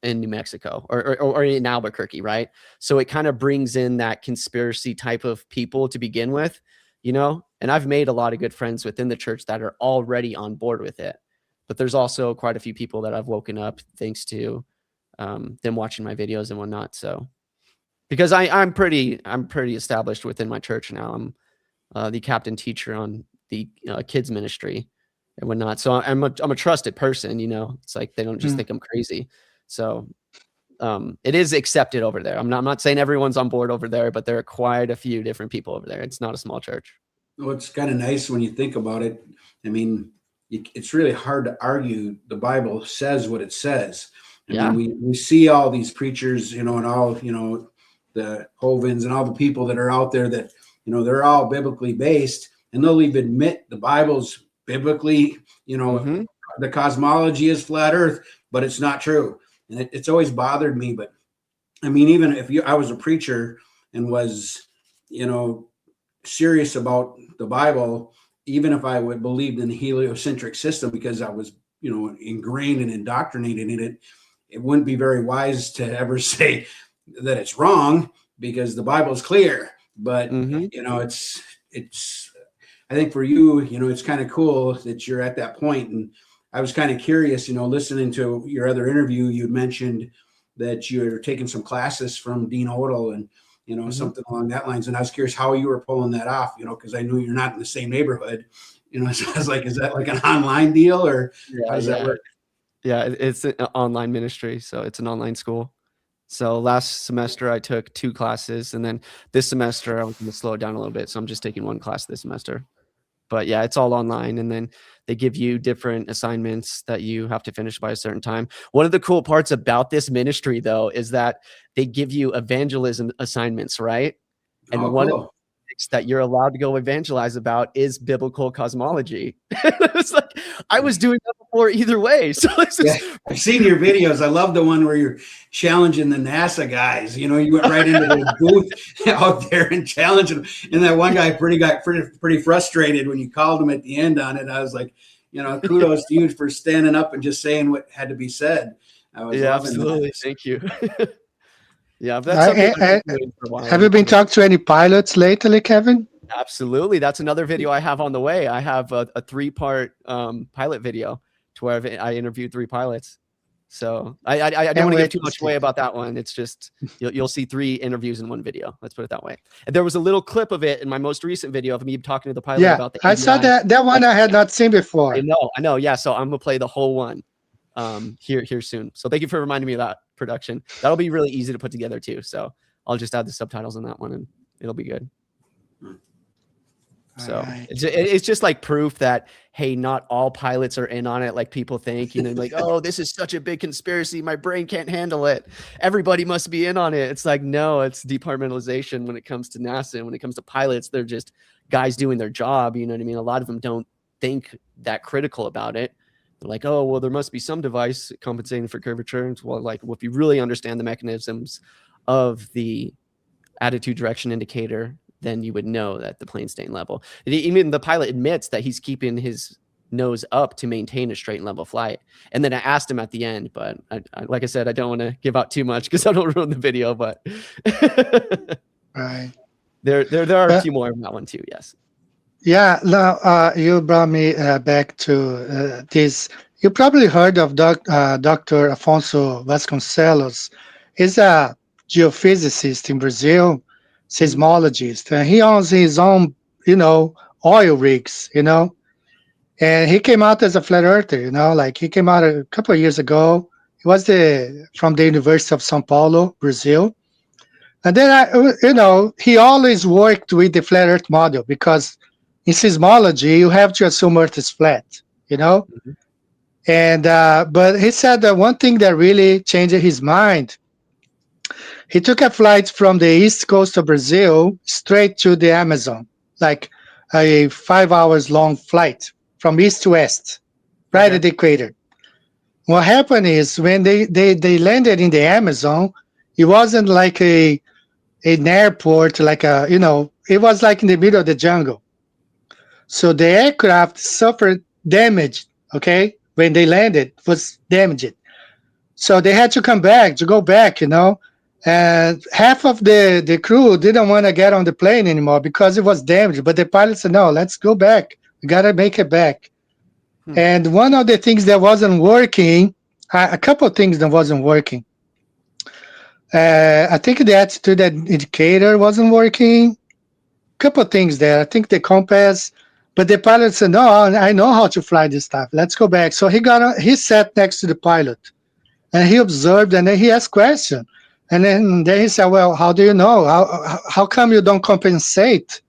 Speaker 12: New Mexico or in Albuquerque. Right. So it kind of brings in that conspiracy type of people to begin with, you know, and I've made a lot of good friends within the church that are already on board with it. But there's also quite a few people that I've woken up thanks to them watching my videos and whatnot. So because I'm pretty established within my church now. I'm the captain teacher on the kids ministry and whatnot. So I'm a trusted person, you know. It's like they don't just think I'm crazy. So it is accepted over there. I'm not saying everyone's on board over there, but there are quite a few different people over there. It's not a small church.
Speaker 13: Well, it's kind of nice when you think about it. I mean, it's really hard to argue. The Bible says what it says. I mean, we see all these preachers, and all, the Hovins and all the people that are out there that, they're all biblically based, and they'll even admit the Bible's biblically, the cosmology is flat earth, but it's not true. And it's always bothered me. But I mean, even if I was a preacher and was, serious about the Bible, even if I would believe in the heliocentric system because I was, ingrained and indoctrinated in it, it wouldn't be very wise to ever say that it's wrong because the Bible is clear. But, it's, I think for you, it's kind of cool that you're at that point. And I was kind of curious, listening to your other interview, you mentioned that you're taking some classes from Dean Odell and, something along that lines. And I was curious how you were pulling that off, because I knew you're not in the same neighborhood. So I was like, is that like an online deal or how does that work?
Speaker 12: Yeah, it's an online ministry. So it's an online school. So last semester I took 2 classes, and then this semester I was going to slow it down a little bit. So I'm just taking 1 class this semester. But yeah, it's all online, and then they give you different assignments that you have to finish by a certain time. One of the cool parts about this ministry, though, is that they give you evangelism assignments, right? And one of the things that you're allowed to go evangelize about is biblical cosmology. It's like I was doing that before either way. So
Speaker 13: I've seen your videos. I love the one where you're challenging the NASA guys. You went right into the booth out there and challenging them. And that one guy got pretty frustrated when you called him at the end on it. I was like, kudos to you for standing up and just saying what had to be said. I was loving
Speaker 12: absolutely.
Speaker 13: that.
Speaker 12: Thank you. Yeah, that's
Speaker 11: have you been talking to any pilots lately, Kevin?
Speaker 12: Absolutely. That's another video I have on the way. I have a 3-part pilot video to where I interviewed 3 pilots. So I don't want to give too much away about that one. It's just you'll see 3 interviews in one video. Let's put it that way. And there was a little clip of it in my most recent video of me talking to the pilot about the
Speaker 11: I saw that one I had not seen before.
Speaker 12: I know. Yeah. So I'm gonna play the whole one here soon. So thank you for reminding me of that production. That'll be really easy to put together too. So I'll just add the subtitles on that one and it'll be good. So it's just like proof that, hey, not all pilots are in on it like people think, like, oh, this is such a big conspiracy, my brain can't handle it, everybody must be in on it. It's like, no, it's departmentalization when it comes to NASA. And when it comes to pilots, they're just guys doing their job. You know what I mean? A lot of them don't think that critical about it. They're like, oh, well, there must be some device compensating for curvature. Well, if you really understand the mechanisms of the attitude direction indicator, then you would know that the plane's staying level. Even the pilot admits that he's keeping his nose up to maintain a straight and level flight. And then I asked him at the end, but like I said, I don't want to give out too much because I don't ruin the video, but
Speaker 11: right.
Speaker 12: There are a few more of that one too. Yes.
Speaker 11: Yeah. Now, you brought me back to this. You probably heard of Dr. Afonso Vasconcelos. He's a geophysicist in Brazil, seismologist, and he owns his own, oil rigs, and he came out as a flat earther, he came out a couple of years ago. He was from the University of São Paulo, Brazil. And then, he always worked with the flat earth model because in seismology, you have to assume earth is flat, Mm-hmm. And, but he said that one thing that really changed his mind, he took a flight from the east coast of Brazil straight to the Amazon, like a 5 hours long flight from east to west, right at the equator. What happened is when they landed in the Amazon, it wasn't like an airport, it was like in the middle of the jungle. So the aircraft suffered damage, when they landed, it was damaged. So they had to go back, and half of the crew didn't want to get on the plane anymore because it was damaged. But the pilot said, no, let's go back. We got to make it back. And one of the things that wasn't working, a couple of things that wasn't working. I think the attitude indicator wasn't working. A couple of things there. I think the compass. But the pilot said, no, I know how to fly this stuff. Let's go back. So he sat next to the pilot. And he observed, and then he asked questions. And then he said, well, how do you know? How come you don't compensate?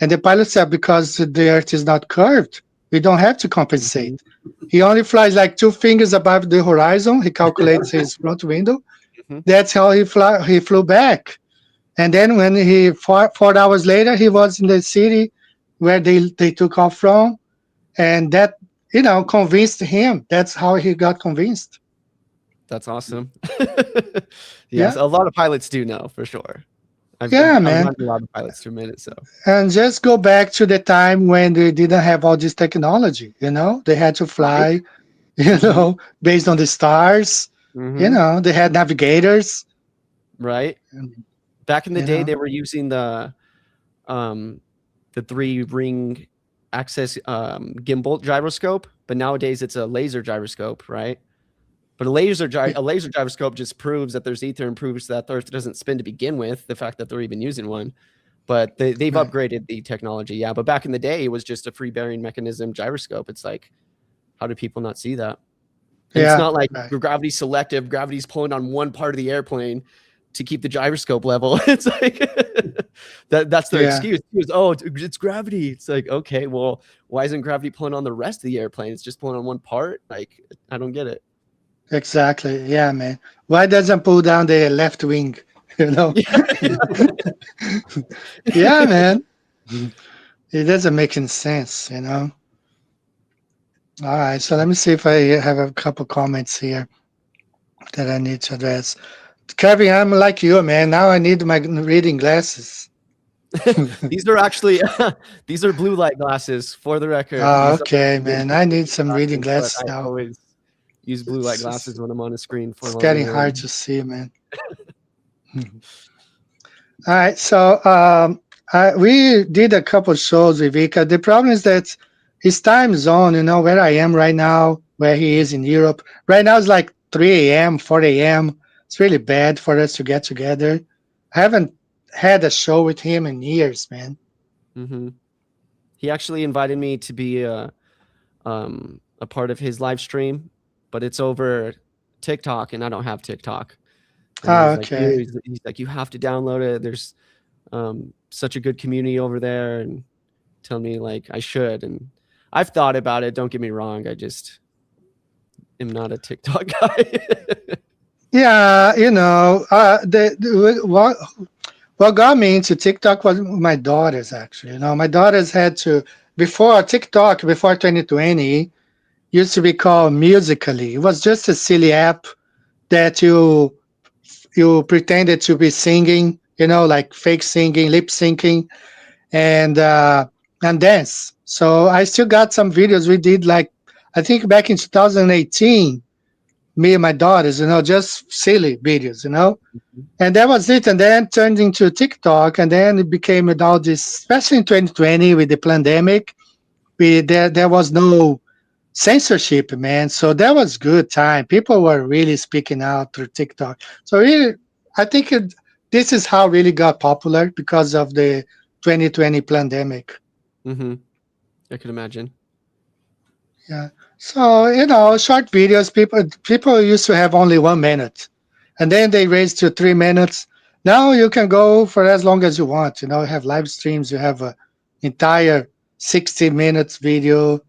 Speaker 11: And the pilot said, because the earth is not curved. We don't have to compensate. He only flies like 2 fingers above the horizon. He calculates his front window. That's how he flew back. And then when he 4 hours later, he was in the city where they took off from, and that convinced him. That's how he got convinced.
Speaker 12: That's awesome.
Speaker 11: Yeah.
Speaker 12: Yes, a lot of pilots do know for sure. I've
Speaker 11: man.
Speaker 12: run a lot of pilots to admit it. So
Speaker 11: And just go back to the time when they didn't have all this technology. They had to fly, based on the stars. They had navigators.
Speaker 12: Right. Back in the day, they were using the 3-ring axis gimbal gyroscope, but nowadays it's a laser gyroscope, right? But a laser gyroscope just proves that there's ether and proves that the Earth doesn't spin to begin with, the fact that they're even using one. But they've upgraded the technology, yeah. But back in the day, it was just a free bearing mechanism gyroscope. It's like, how do people not see that? And it's not like gravity's selective, gravity's pulling on one part of the airplane to keep the gyroscope level. It's like that's their excuse. Oh, it's gravity. It's like, okay, well, why isn't gravity pulling on the rest of the airplane? It's just pulling on one part. Like, I don't get it.
Speaker 11: Exactly. Yeah, man. Why doesn't pull down the left wing? Yeah, man. It doesn't make any sense, All right, so let me see if I have a couple comments here that I need to address. Kevin, I'm like you, man. Now I need my reading glasses.
Speaker 12: These are actually these are blue light glasses, for the record.
Speaker 11: Oh, okay, man. I need some reading glasses
Speaker 12: I
Speaker 11: now.
Speaker 12: always use blue light glasses when I'm on a screen.
Speaker 11: It's getting hard to see, man. All right, so we did a couple shows with Vika. The problem is that his time zone, where I am right now, where he is in Europe. Right now it's like 3 a.m., 4 a.m. It's really bad for us to get together. I haven't had a show with him in years, man.
Speaker 12: He actually invited me to be a part of his live stream, but it's over TikTok, and I don't have TikTok. And
Speaker 11: okay.
Speaker 12: He's like, you have to download it. There's such a good community over there, and tell me like I should. And I've thought about it. Don't get me wrong. I just am not a TikTok guy.
Speaker 11: Yeah, what got me into TikTok was my daughters, actually. My daughters had to, before TikTok, before 2020, used to be called Musical.ly. It was just a silly app that you pretended to be singing, like fake singing, lip syncing, and dance. So I still got some videos we did, like, I think back in 2018, me and my daughters, just silly videos, and that was it. And then turned into TikTok, and then it became with all this, especially in 2020 with the pandemic, there was no censorship, man. So that was good time. People were really speaking out through TikTok. So really, I think this is how it really got popular, because of the 2020 pandemic.
Speaker 12: I can imagine.
Speaker 11: Yeah. So, short videos, people used to have only 1 minute, and then they raised to 3 minutes. Now you can go for as long as you want. You have live streams, you have an entire 60 minutes video,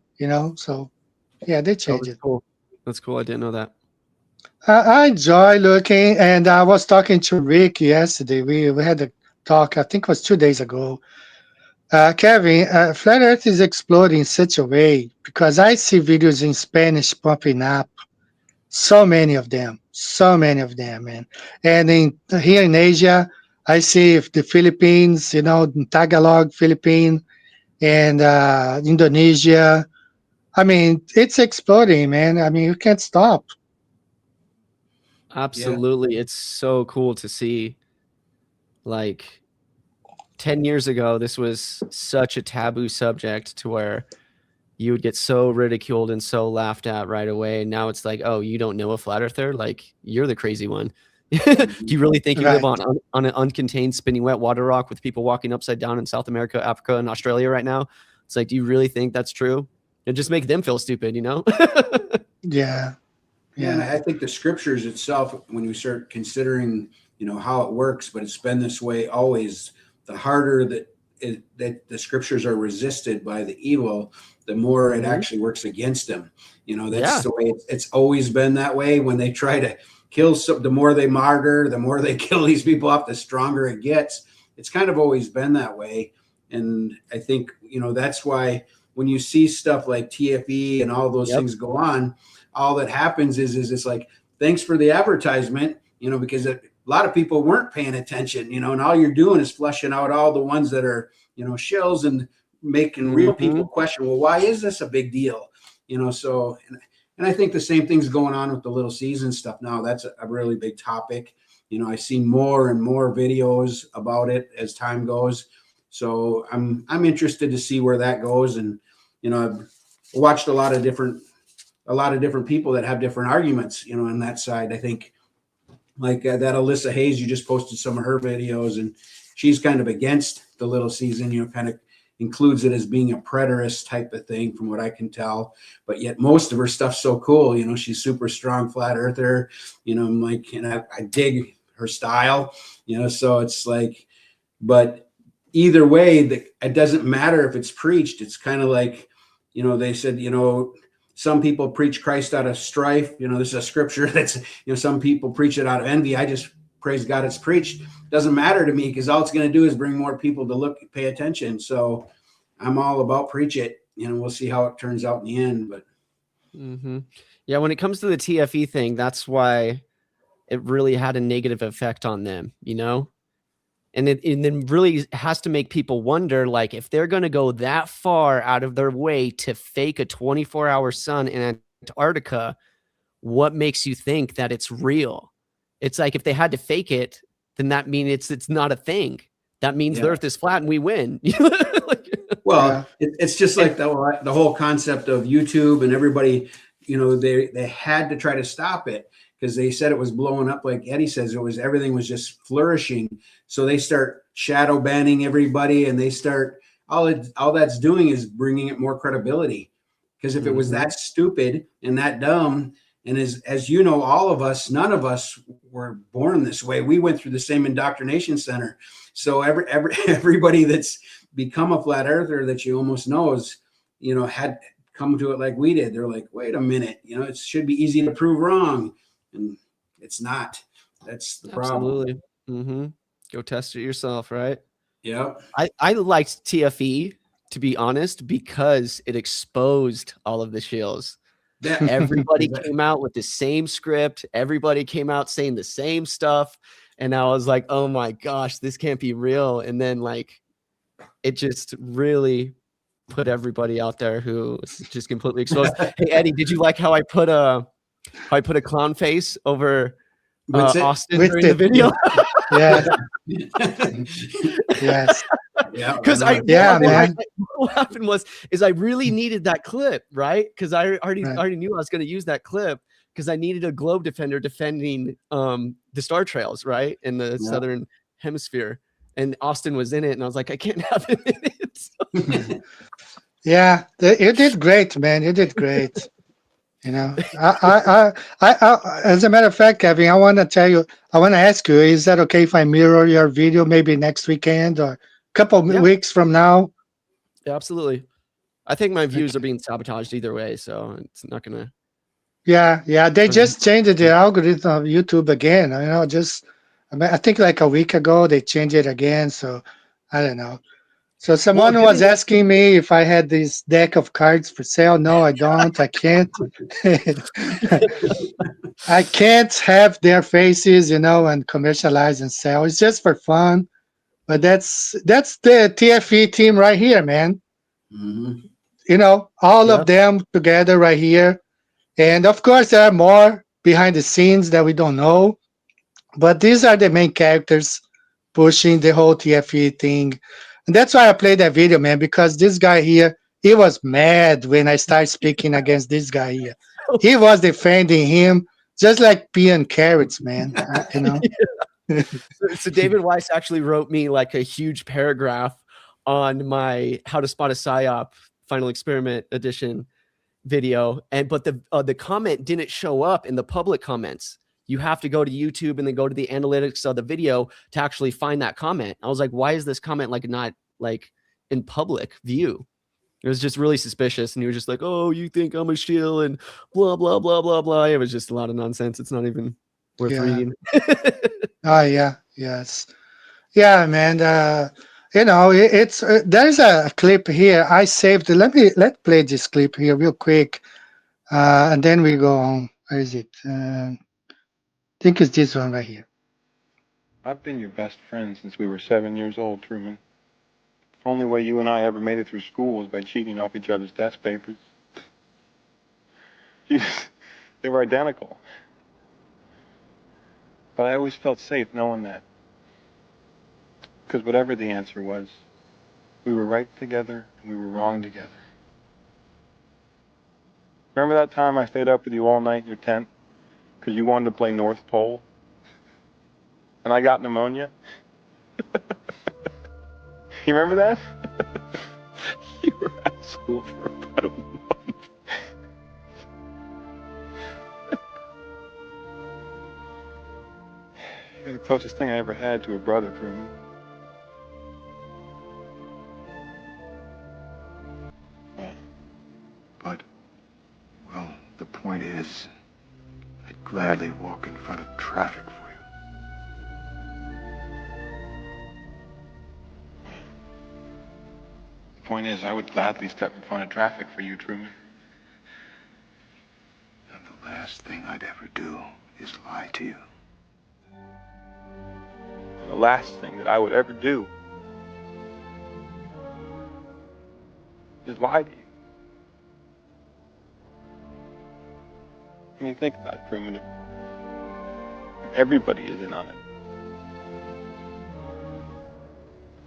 Speaker 11: so yeah, they changed it.
Speaker 12: Cool. That's cool. I didn't know that.
Speaker 11: I enjoy looking, and I was talking to Rick yesterday. We had a talk, I think it was 2 days ago. Kevin, Flat Earth is exploding in such a way, because I see videos in Spanish popping up. So many of them, man. And here in Asia, I see the Philippines, in Tagalog, Philippine, and Indonesia. I mean, it's exploding, man. I mean, you can't stop.
Speaker 12: Absolutely. It's so cool to see. Like, 10 years ago, this was such a taboo subject to where you would get so ridiculed and so laughed at right away. And now it's like, oh, you don't know a flat earther? Like, you're the crazy one. Do you really think you live on an uncontained spinning wet water rock with people walking upside down in South America, Africa, and Australia right now? It's like, do you really think that's true? And just make them feel stupid,
Speaker 11: Yeah.
Speaker 13: And I think the scriptures itself, when you start considering, how it works, but it's been this way always, the harder that that the scriptures are resisted by the evil, the more it actually works against them. That's the way it's always been that way. When they try to kill the more they martyr, the more they kill these people off, the stronger it gets. It's kind of always been that way. And I think, that's why when you see stuff like TFE and all those things go on, all that happens is it's like, thanks for the advertisement, because a lot of people weren't paying attention, and all you're doing is flushing out all the ones that are, shills and making real people question, well, why is this a big deal? So, and I think the same thing's going on with the Little Season stuff now. That's a really big topic. I see more and more videos about it as time goes. So I'm interested to see where that goes. And, I've watched a lot of different people that have different arguments, on that side. I think like that Alyssa Hayes, you just posted some of her videos, and she's kind of against the Little Season, kind of includes it as being a preterist type of thing from what I can tell, but yet most of her stuff's so cool. She's super strong, flat earther, I'm like, and I dig her style, so it's like, but either way, it doesn't matter if it's preached. It's kind of like, they said, some people preach Christ out of strife. This is a scripture that's, some people preach it out of envy. I just praise God it's preached. Doesn't matter to me, because all it's going to do is bring more people to pay attention. So I'm all about preach it. We'll see how it turns out in the end. But
Speaker 12: yeah, when it comes to the TFE thing, that's why it really had a negative effect on them, and it then really has to make people wonder, like, if they're going to go that far out of their way to fake a 24-hour sun in Antarctica, what makes you think that it's real? It's like, if they had to fake it, then that means it's not a thing. That means the earth is flat and we win.
Speaker 13: It's just like the whole concept of YouTube and everybody, they had to try to stop it because they said it was blowing up. Like Eddie says, everything was just flourishing. So they start shadow banning everybody, and they start all that's doing is bringing it more credibility. Because if it was that stupid and that dumb, and as you know, all of us, none of us were born this way. We went through the same indoctrination center. So everybody that's become a flat earther that you almost knows, had come to it like we did. They're like, wait a minute, it should be easy to prove wrong. And it's not. That's the problem.
Speaker 12: Absolutely. Go test it yourself, right?
Speaker 13: Yeah.
Speaker 12: I liked TFE, to be honest, because it exposed all of the shills. Everybody came out with the same script. Everybody came out saying the same stuff. And I was like, oh my gosh, this can't be real. And then like, it just really put everybody out there who was just completely exposed. Hey, Eddie, did you like how I put a clown face over Austin during the video?
Speaker 11: Yeah. Yes.
Speaker 13: Yeah.
Speaker 12: Because
Speaker 11: man.
Speaker 12: What happened was I really needed that clip, right? Because I already knew I was going to use that clip because I needed a globe defender defending the star trails, right, in the southern hemisphere. And Austin was in it, and I was like, I can't have him in it.
Speaker 11: Yeah, you did great, man. You did great. I as a matter of fact, Kevin, I want to ask you, is that okay if I mirror your video maybe next weekend or a couple of weeks from now?
Speaker 12: Yeah, absolutely. I think my views are being sabotaged either way, so it's not going to.
Speaker 11: Yeah. They just changed the algorithm of YouTube again. I think like a week ago, they changed it again. So I don't know. So someone was asking me if I had this deck of cards for sale. No, I don't. I can't. I can't have their faces, and commercialize and sell. It's just for fun. But that's the TFE team right here, man. All of them together right here. And of course, there are more behind the scenes that we don't know. But these are the main characters pushing the whole TFE thing. And that's why I played that video, man, because this guy here, he was mad when I started speaking against this guy here. He was defending him just like pea and carrots, man.
Speaker 12: So David Weiss actually wrote me like a huge paragraph on my How to Spot a PSYOP Final Experiment Edition video. But the comment didn't show up in the public comments. You have to go to YouTube and then go to the analytics of the video to actually find that comment. I was like, why is this comment like not like in public view. It was just really suspicious, and he was just like, "Oh, you think I'm a shill?" and blah blah blah blah blah. It was just a lot of nonsense. It's not even worth reading.
Speaker 11: Oh yeah, yes, yeah, man. It's there's a clip here I saved. Let's play this clip here real quick, and then we go on. Where is it? I think it's this one right here.
Speaker 14: I've been your best friend since we were 7 years old, Truman. The only way you and I ever made it through school was by cheating off each other's test papers. They were identical. But I always felt safe knowing that. Because whatever the answer was, we were right together and we were wrong together. Remember that time I stayed up with you all night in your tent because you wanted to play North Pole? And I got pneumonia? You remember that? You were at school for about a month. You're the closest thing I ever had to a brother, Truman.
Speaker 15: But, well, the point is, I'd gladly walk in front of traffic for you.
Speaker 14: The point is, I would gladly step in front of traffic for you, Truman.
Speaker 15: And the last thing I'd ever do is lie to you.
Speaker 14: The last thing that I would ever do is lie to you. I mean, think about it, Truman. If everybody is in on it,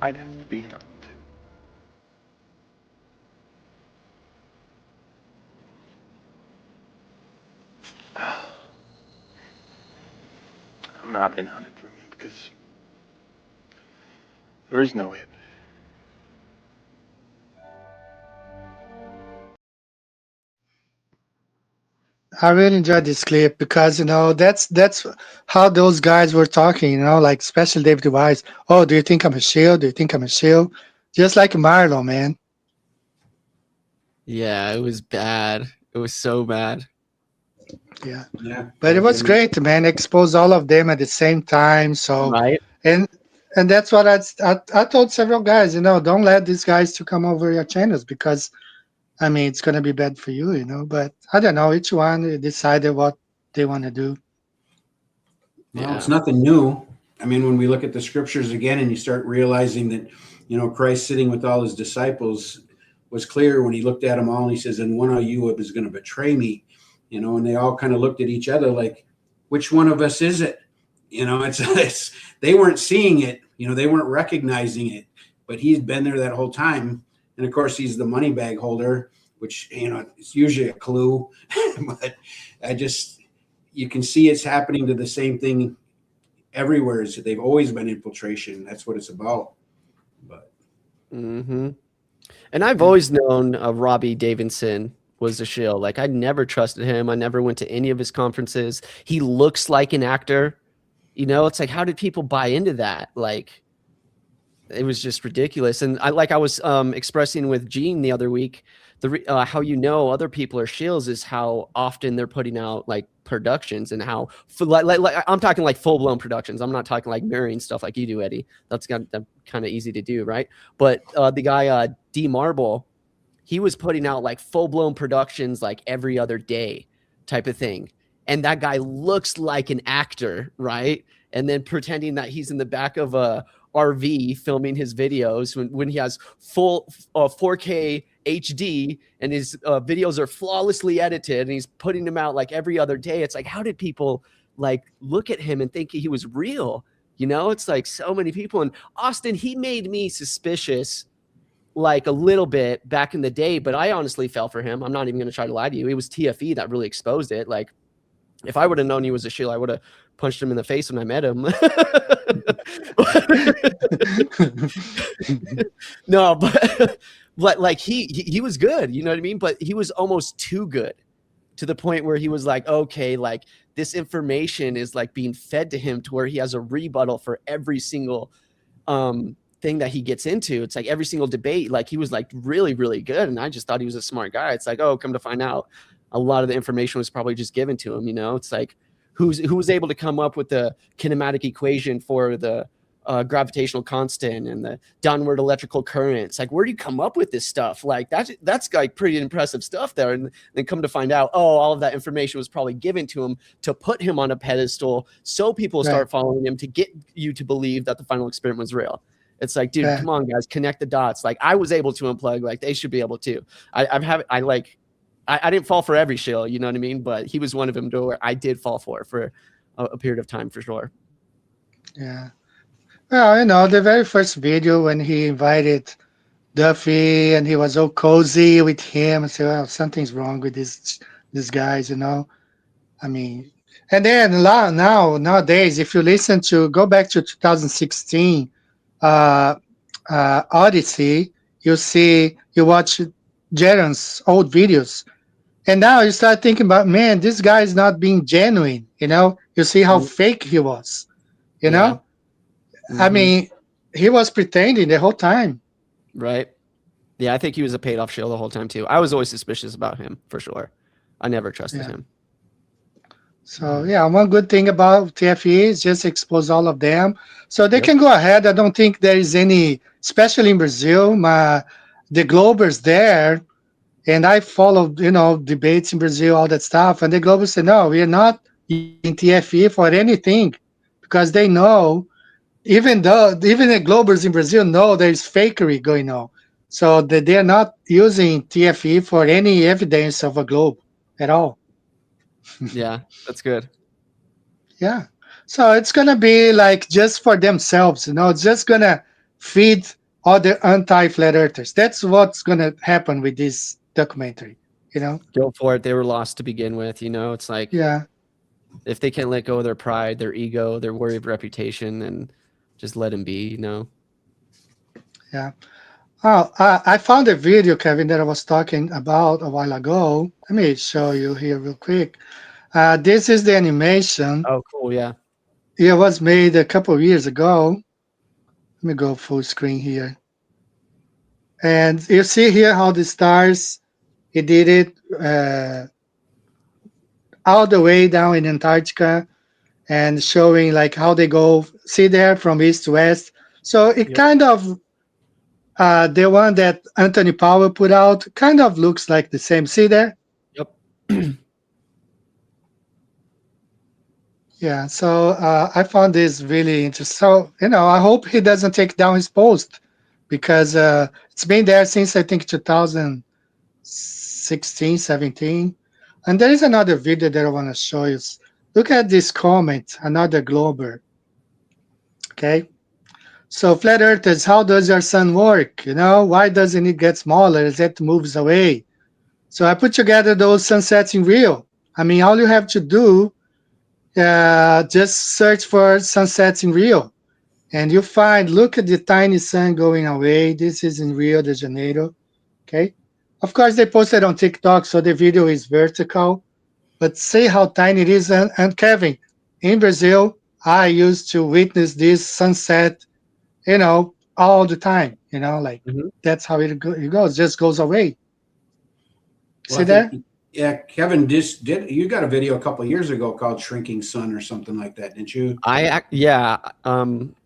Speaker 14: I'd have to be in on it too. I'm not in on it, Truman, because there is no it.
Speaker 11: I really enjoyed this clip because that's how those guys were talking. Like especially David Wise. Oh, do you think I'm a shield? Do you think I'm a shield? Just like Marlo, man.
Speaker 12: Yeah, it was bad. It was so bad.
Speaker 11: Yeah.
Speaker 13: Yeah.
Speaker 11: But it was great, man. Expose all of them at the same time. So
Speaker 12: right.
Speaker 11: And that's what I told several guys. Don't let these guys to come over your channels because, I mean, it's gonna be bad for you. But I don't know. Each one decided what they want to do.
Speaker 13: Well, it's nothing new. I mean, when we look at the scriptures again and you start realizing that, Christ sitting with all his disciples was clear when he looked at them all and he says, and one of you is going to betray me, and they all kind of looked at each other like, which one of us is it? It's they weren't seeing it, they weren't recognizing it, but he's been there that whole time. And of course, he's the money bag holder, which, it's usually a clue, but you can see it's happening to the same thing everywhere. They've always been infiltration. That's what it's about. But
Speaker 12: And I've always known Robbie Davidson was a shill. Like, I never trusted him. I never went to any of his conferences. He looks like an actor. It's like, how did people buy into that? Like, it was just ridiculous. And I was expressing with Gene the other week, how other people are shills is how often they're putting out like productions and how like I'm talking like full-blown productions. I'm not talking like mirroring stuff like you do, Eddie. That's kind of easy to do, right? But the guy D Marble, he was putting out like full-blown productions like every other day type of thing. And that guy looks like an actor, right? And then pretending that he's in the back of a RV filming his videos when he has full 4K HD and his videos are flawlessly edited and he's putting them out like every other day. It's like, how did people like look at him and think he was real? It's like so many people. And Austin, he made me suspicious like a little bit back in the day, but I honestly fell for him. I'm not even going to try to lie to you. It was TFE that really exposed it. Like, if I would have known he was a shill, I would have punched him in the face when I met him. No, but like he was good, you know what I mean? But he was almost too good to the point where he was like, okay, like this information is like being fed to him to where he has a rebuttal for every single thing that he gets into. It's like every single debate, like he was like really, really good. And I just thought he was a smart guy. It's like, oh, come to find out, a lot of the information was probably just given to him. You know, it's like who was able to come up with the kinematic equation for the gravitational constant and the downward electrical currents. Like, where do you come up with this stuff? Like that's like pretty impressive stuff there. And then come to find out, oh, all of that information was probably given to him to put him on a pedestal so people start following him to get you to believe that the final experiment was real. It's like, dude, come on, guys, connect the dots. Like, I was able to unplug, like they should be able to. I didn't fall for every shill, you know what I mean? But he was one of them where I did fall for a period of time for sure.
Speaker 11: Yeah. Well, you know, the very first video when he invited Duffy and he was all cozy with him, I said, well, something's wrong with these guys, you know. I mean, and then nowadays, if you go back to 2016 Odyssey, you watch Jaron's old videos, and now you start thinking about, man, this guy is not being genuine, you know. You see how fake he was, you know. I mean, he was pretending the whole time.
Speaker 12: Right. Yeah, I think he was a paid off shill the whole time too. I was always suspicious about him for sure. I never trusted him.
Speaker 11: So yeah, one good thing about TFE is just expose all of them. So they can go ahead. I don't think there is any, especially in Brazil, the Globers there, and I followed, you know, debates in Brazil, all that stuff, and the Globers say, no, we are not using TFE for anything, because they know, even the Globers in Brazil know there's fakery going on. So they are not using TFE for any evidence of a globe at all.
Speaker 12: Yeah, that's good.
Speaker 11: Yeah. So it's going to be like just for themselves, you know, it's just going to feed other anti-flat earthers. That's what's going to happen with this documentary, you know.
Speaker 12: Go for it. They were lost to begin with, you know. It's like, if they can't let go of their pride, their ego, their worry of reputation, and just let them be, you know.
Speaker 11: Yeah. Oh, I found a video, Kevin, that I was talking about a while ago. Let me show you here real quick. This is the animation.
Speaker 12: Oh, cool. Yeah.
Speaker 11: It was made a couple of years ago. Let me go full screen here. And you see here how the stars, he did it all the way down in Antarctica, and showing like how they go, see there from east to west. So it kind of, the one that Anthony Powell put out kind of looks like the same. See there?
Speaker 12: Yep.
Speaker 11: Yeah, so I found this really interesting. So, you know, I hope he doesn't take down his post, because it's been there since, I think, 2016, 17. And there is another video that I want to show you. Look at this comment, another Glober. Okay. So, flat earthers, how does your sun work? You know, why doesn't it get smaller as it moves away? So I put together those sunsets in real. I mean, all you have to do, just search for sunsets in Rio, and you find, look at the tiny sun going away. This is in Rio de Janeiro. Okay. Of course, they posted on TikTok, so the video is vertical, but see how tiny it is. And Kevin, in Brazil, I used to witness this sunset, you know, all the time, you know, like that's how it goes, just goes away.
Speaker 13: Well,
Speaker 11: See there?
Speaker 13: Yeah, Kevin, you got a video a couple of years ago called "Shrinking Sun" or something like that, didn't you?
Speaker 12: I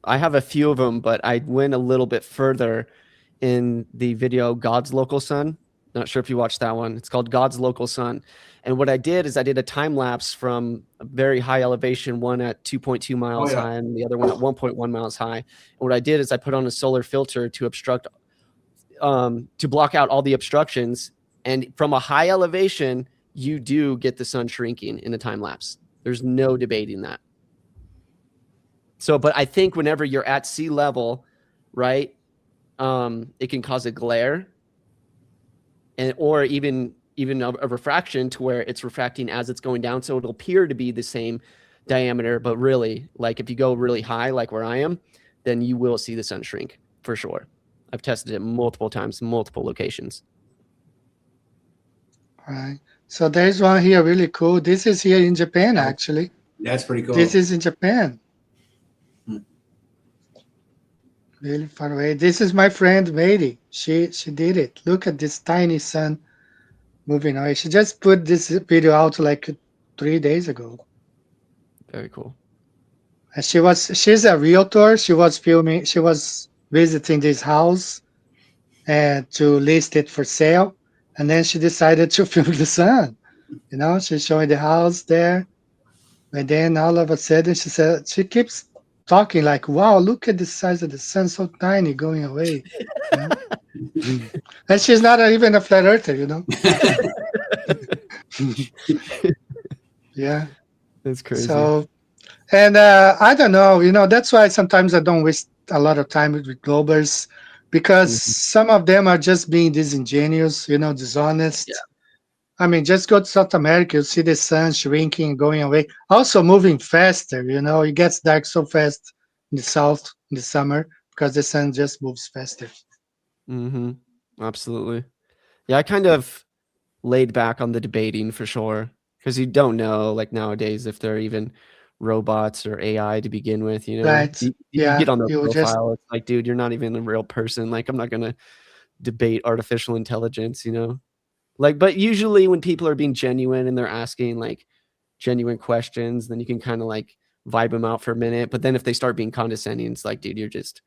Speaker 12: have a few of them, but I went a little bit further in the video "God's Local Sun." Not sure if you watched that one. It's called "God's Local Sun," and what I did is I did a time lapse from a very high elevation, one at 2.2 miles high, and the other one at 1.1 miles high. And what I did is I put on a solar filter to block out all the obstructions. And from a high elevation, you do get the sun shrinking in a time lapse. There's no debating that. So, but I think whenever you're at sea level, right, it can cause a glare, or even a refraction to where it's refracting as it's going down. So it'll appear to be the same diameter, but really, like if you go really high, like where I am, then you will see the sun shrink for sure. I've tested it multiple times, multiple locations.
Speaker 11: Right. So there's one here really cool. This is here in Japan, actually.
Speaker 13: That's pretty cool.
Speaker 11: This is in Japan. really far away. This is my friend Mary. She did it. Look at this tiny sun moving away. She just put this video out like 3 days ago.
Speaker 12: Very cool.
Speaker 11: And she's a realtor. She was filming. She was visiting this house and to list it for sale. And then she decided to film the sun. You know, she's showing the house there. And then all of a sudden she said she keeps talking like, wow, look at the size of the sun, so tiny going away. You know? And she's not even a flat earther, you know. Yeah.
Speaker 12: That's crazy.
Speaker 11: So, and I don't know, you know, that's why sometimes I don't waste a lot of time with globers because some of them are just being disingenuous, you know, dishonest. I mean, just go to South America, you see the sun shrinking, going away. Also moving faster, you know, it gets dark so fast in the south in the summer because the sun just moves faster.
Speaker 12: Mm-hmm. Absolutely. Yeah, I kind of laid back on the debating for sure because you don't know, like nowadays, if they're even robots or AI to begin with. You know,
Speaker 11: Right.
Speaker 12: you
Speaker 11: Yeah.
Speaker 12: get on their
Speaker 11: You would just,
Speaker 12: profile, it's like, dude, you're not even a real person. Like, I'm not gonna debate artificial intelligence. You know, like, but usually when people are being genuine and they're asking like genuine questions, then you can kind of like vibe them out for a minute. But then if they start being condescending, it's like, dude, you're just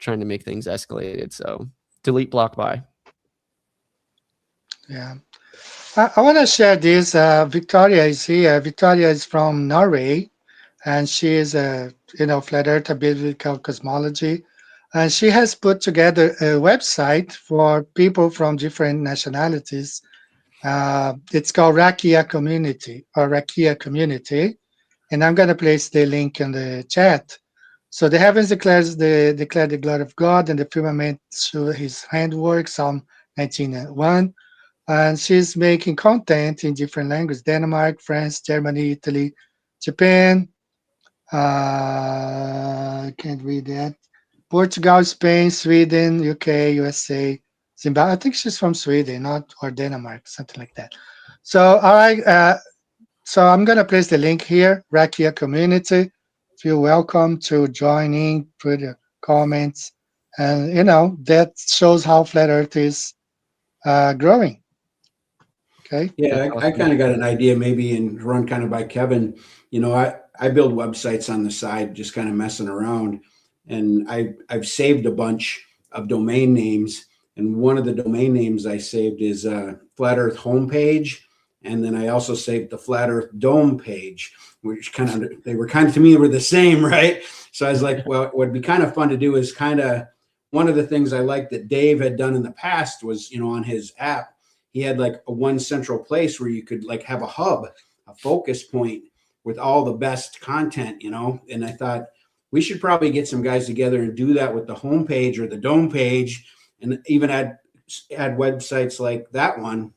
Speaker 12: trying to make things escalated. So delete, block, by.
Speaker 11: yeah. I want to share this. Victoria is here. Victoria is from Norway, and she is a flat earth biblical cosmology, and she has put together a website for people from different nationalities. It's called Rakia Community or Rakia Community, and I'm going to place the link in the chat. So the heavens declare the glory of God, and the firmament show His handwork. Psalm 19:1. And she's making content in different languages: Denmark, France, Germany, Italy, Japan. I can't read that. Portugal, Spain, Sweden, UK, USA, Zimbabwe. I think she's from Sweden, not or Denmark, something like that. So, all right. So I'm gonna place the link here, Rakia Community. Feel welcome to join in, put your comments, and that shows how Flat Earth is growing. Okay.
Speaker 13: Yeah, I kind of got an idea maybe and run kind of by Kevin. You know, I build websites on the side, just kind of messing around. And I've saved a bunch of domain names. And one of the domain names I saved is Flat Earth Homepage. And then I also saved the Flat Earth Dome page, which they were kind of, to me, were the same, right? So I was like, well, what would be kind of fun to do is kind of, one of the things I liked that Dave had done in the past was, on his app, he had like a one central place where you could like have a hub, a focus point with all the best content, and I thought we should probably get some guys together and do that with the homepage or the dome page, and even add websites like that one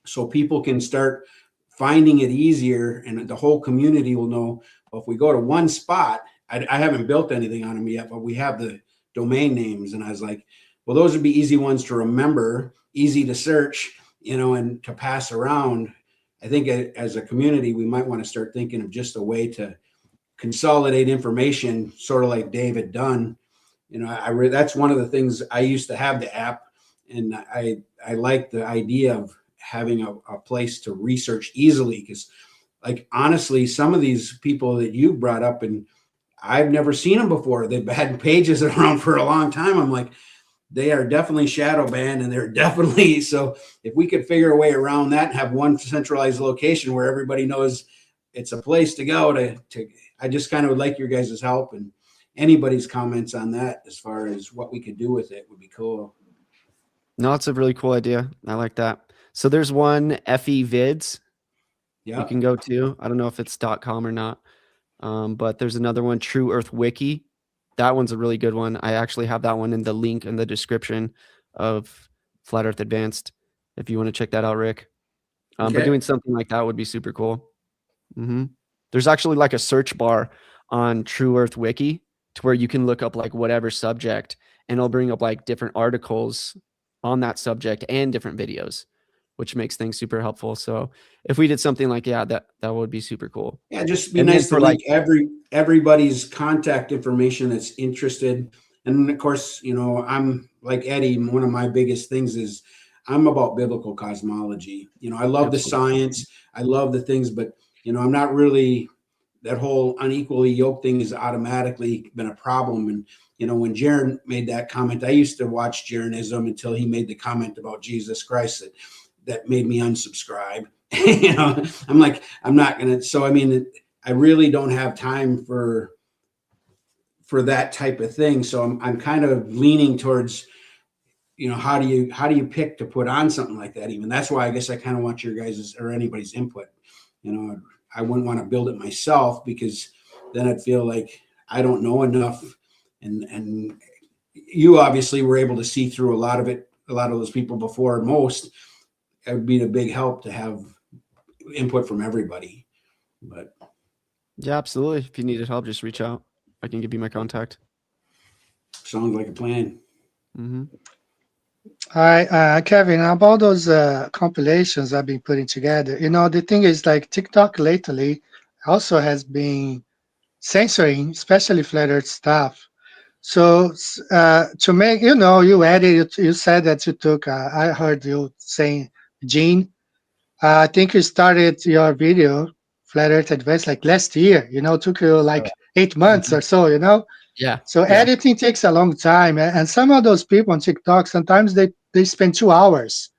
Speaker 13: so people can start finding it easier and the whole community will know, well, if we go to one spot, I haven't built anything on them yet, but we have the domain names. And I was like, well, those would be easy ones to remember, easy to search, and to pass around. I think as a community, we might want to start thinking of just a way to consolidate information, sort of like Dave had done. That's one of the things. I used to have the app, and I like the idea of having a place to research easily, because like, honestly, some of these people that you brought up, and I've never seen them before. They've had pages around for a long time. I'm like, they are definitely shadow banned, and they're definitely, so if we could figure a way around that and have one centralized location where everybody knows it's a place to go to I just kind of would like your guys' help, and anybody's comments on that as far as what we could do with it would be cool.
Speaker 12: No, it's a really cool idea. I like that. So there's one FE Vids you can go to. I don't know if it's .com or not, but there's another one, True Earth Wiki. That one's a really good one. I actually have that one in the link in the description of Flat Earth Advanced, if you want to check that out, Rick. But doing something like that would be super cool. There's actually like a search bar on True Earth Wiki to where you can look up like whatever subject, and it'll bring up like different articles on that subject and different videos, which makes things super helpful. So if we did something like, that would be super cool.
Speaker 13: Yeah, just be nice to link everybody's contact information that's interested And of course, you know, I'm like Eddie. One of my biggest things is I'm about biblical cosmology. You know, I love the science, I love the things, but you know, I'm not really, that whole unequally yoked thing has automatically been a problem. And you know, when Jaron made that comment, I used to watch Jaronism until he made the comment about Jesus Christ that made me unsubscribe. You know, I'm like, I'm not gonna. So I mean, I really don't have time for that type of thing. So I'm kind of leaning towards, you know, how do you pick to put on something like that? Even that's why I guess I kind of want your guys' or anybody's input. You know, I wouldn't want to build it myself because then I'd feel like I don't know enough. And you obviously were able to see through a lot of it, a lot of those people before most. It would be a big help to have input from everybody. But
Speaker 12: yeah, absolutely. If you needed help, just reach out. I can give you my contact.
Speaker 13: Sounds like a plan.
Speaker 12: Mm-hmm.
Speaker 11: All right, Kevin, about those compilations I've been putting together, you know, the thing is like TikTok lately also has been censoring, especially flat earth stuff. So to make, you know, you added, you said that you took, I heard you saying, Gene, I think you started your video, Flat Earth Advanced, like last year, you know, took you like 8 months or so, you know?
Speaker 12: Yeah.
Speaker 11: So editing takes a long time. And some of those people on TikTok, sometimes they spend 2 hours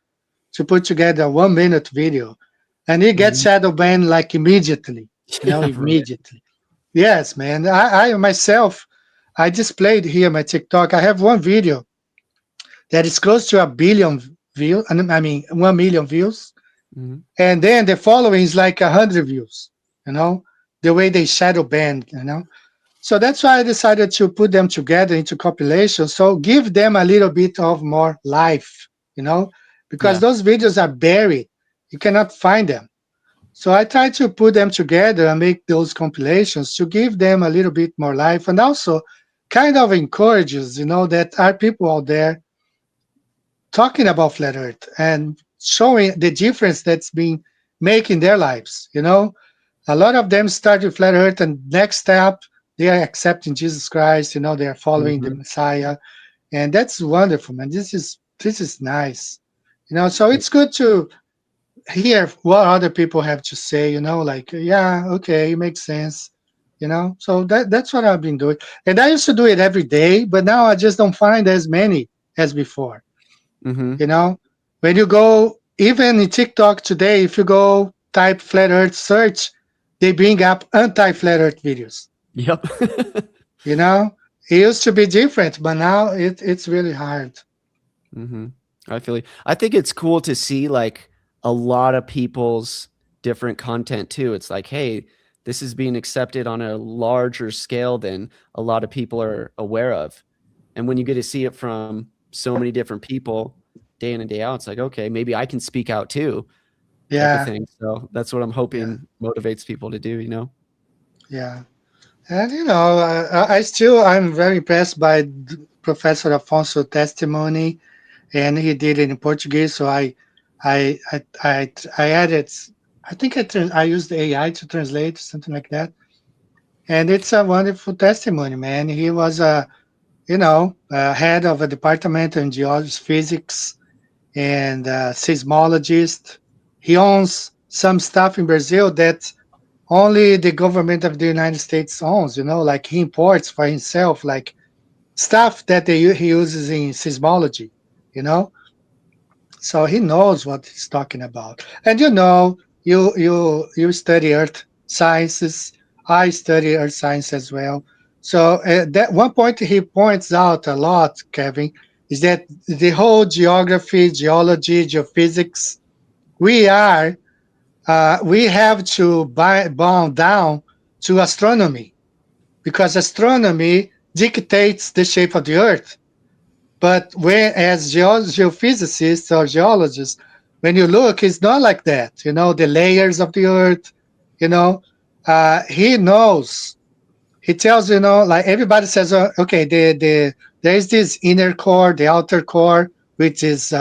Speaker 11: to put together a 1 minute video. And it gets shadow banned like immediately, you know, immediately. Yes, man. I myself, I displayed here my TikTok. I have one video that is close to 1 billion views. I mean, 1 million views.
Speaker 12: Mm-hmm.
Speaker 11: And then the following is like 100 views, you know, the way they shadow banned, you know. So that's why I decided to put them together into compilation. So give them a little bit of more life, you know, because those videos are buried. You cannot find them. So I try to put them together and make those compilations to give them a little bit more life, and also kind of encourages, you know, that are people out there talking about flat earth and showing the difference that's been making their lives, you know. A lot of them start with flat earth, and next step they are accepting Jesus Christ, you know, they are following the Messiah. And that's wonderful, man. This is nice, you know. So it's good to hear what other people have to say, you know, like, yeah, okay, it makes sense, you know. So that's what I've been doing. And I used to do it every day, but now I just don't find as many as before.
Speaker 12: Mm-hmm.
Speaker 11: You know, when you go, even in TikTok today, if you go type flat earth search, they bring up anti-flat earth videos.
Speaker 12: Yep.
Speaker 11: You know, it used to be different, but now it's really hard.
Speaker 12: Mm-hmm. I feel like, I think it's cool to see like a lot of people's different content too. It's like, hey, this is being accepted on a larger scale than a lot of people are aware of. And when you get to see it from so many different people day in and day out, it's like, okay, maybe I can speak out too. Type
Speaker 11: Yeah.
Speaker 12: of thing. So that's what I'm hoping motivates people to do, you know?
Speaker 11: Yeah. And you know, I'm very impressed by Professor Afonso's testimony, and he did it in Portuguese. So I added. I think I used the AI to translate something like that, and it's a wonderful testimony, man. He was head of a department in geophysics and seismologist. He owns some stuff in Brazil that only the government of the United States owns, you know, like he imports for himself, like stuff that he uses in seismology, you know. So he knows what he's talking about. And you know, you study earth sciences. I study earth science as well. So that one point he points out a lot, Kevin, is that the whole geography, geology, geophysics, we are we have to bound down to astronomy, because astronomy dictates the shape of the earth. But when, as geophysicists or geologists, when you look, it's not like that. You know, the layers of the earth, you know, he knows. He tells, you know, like everybody says, okay, there is this inner core, the outer core, which is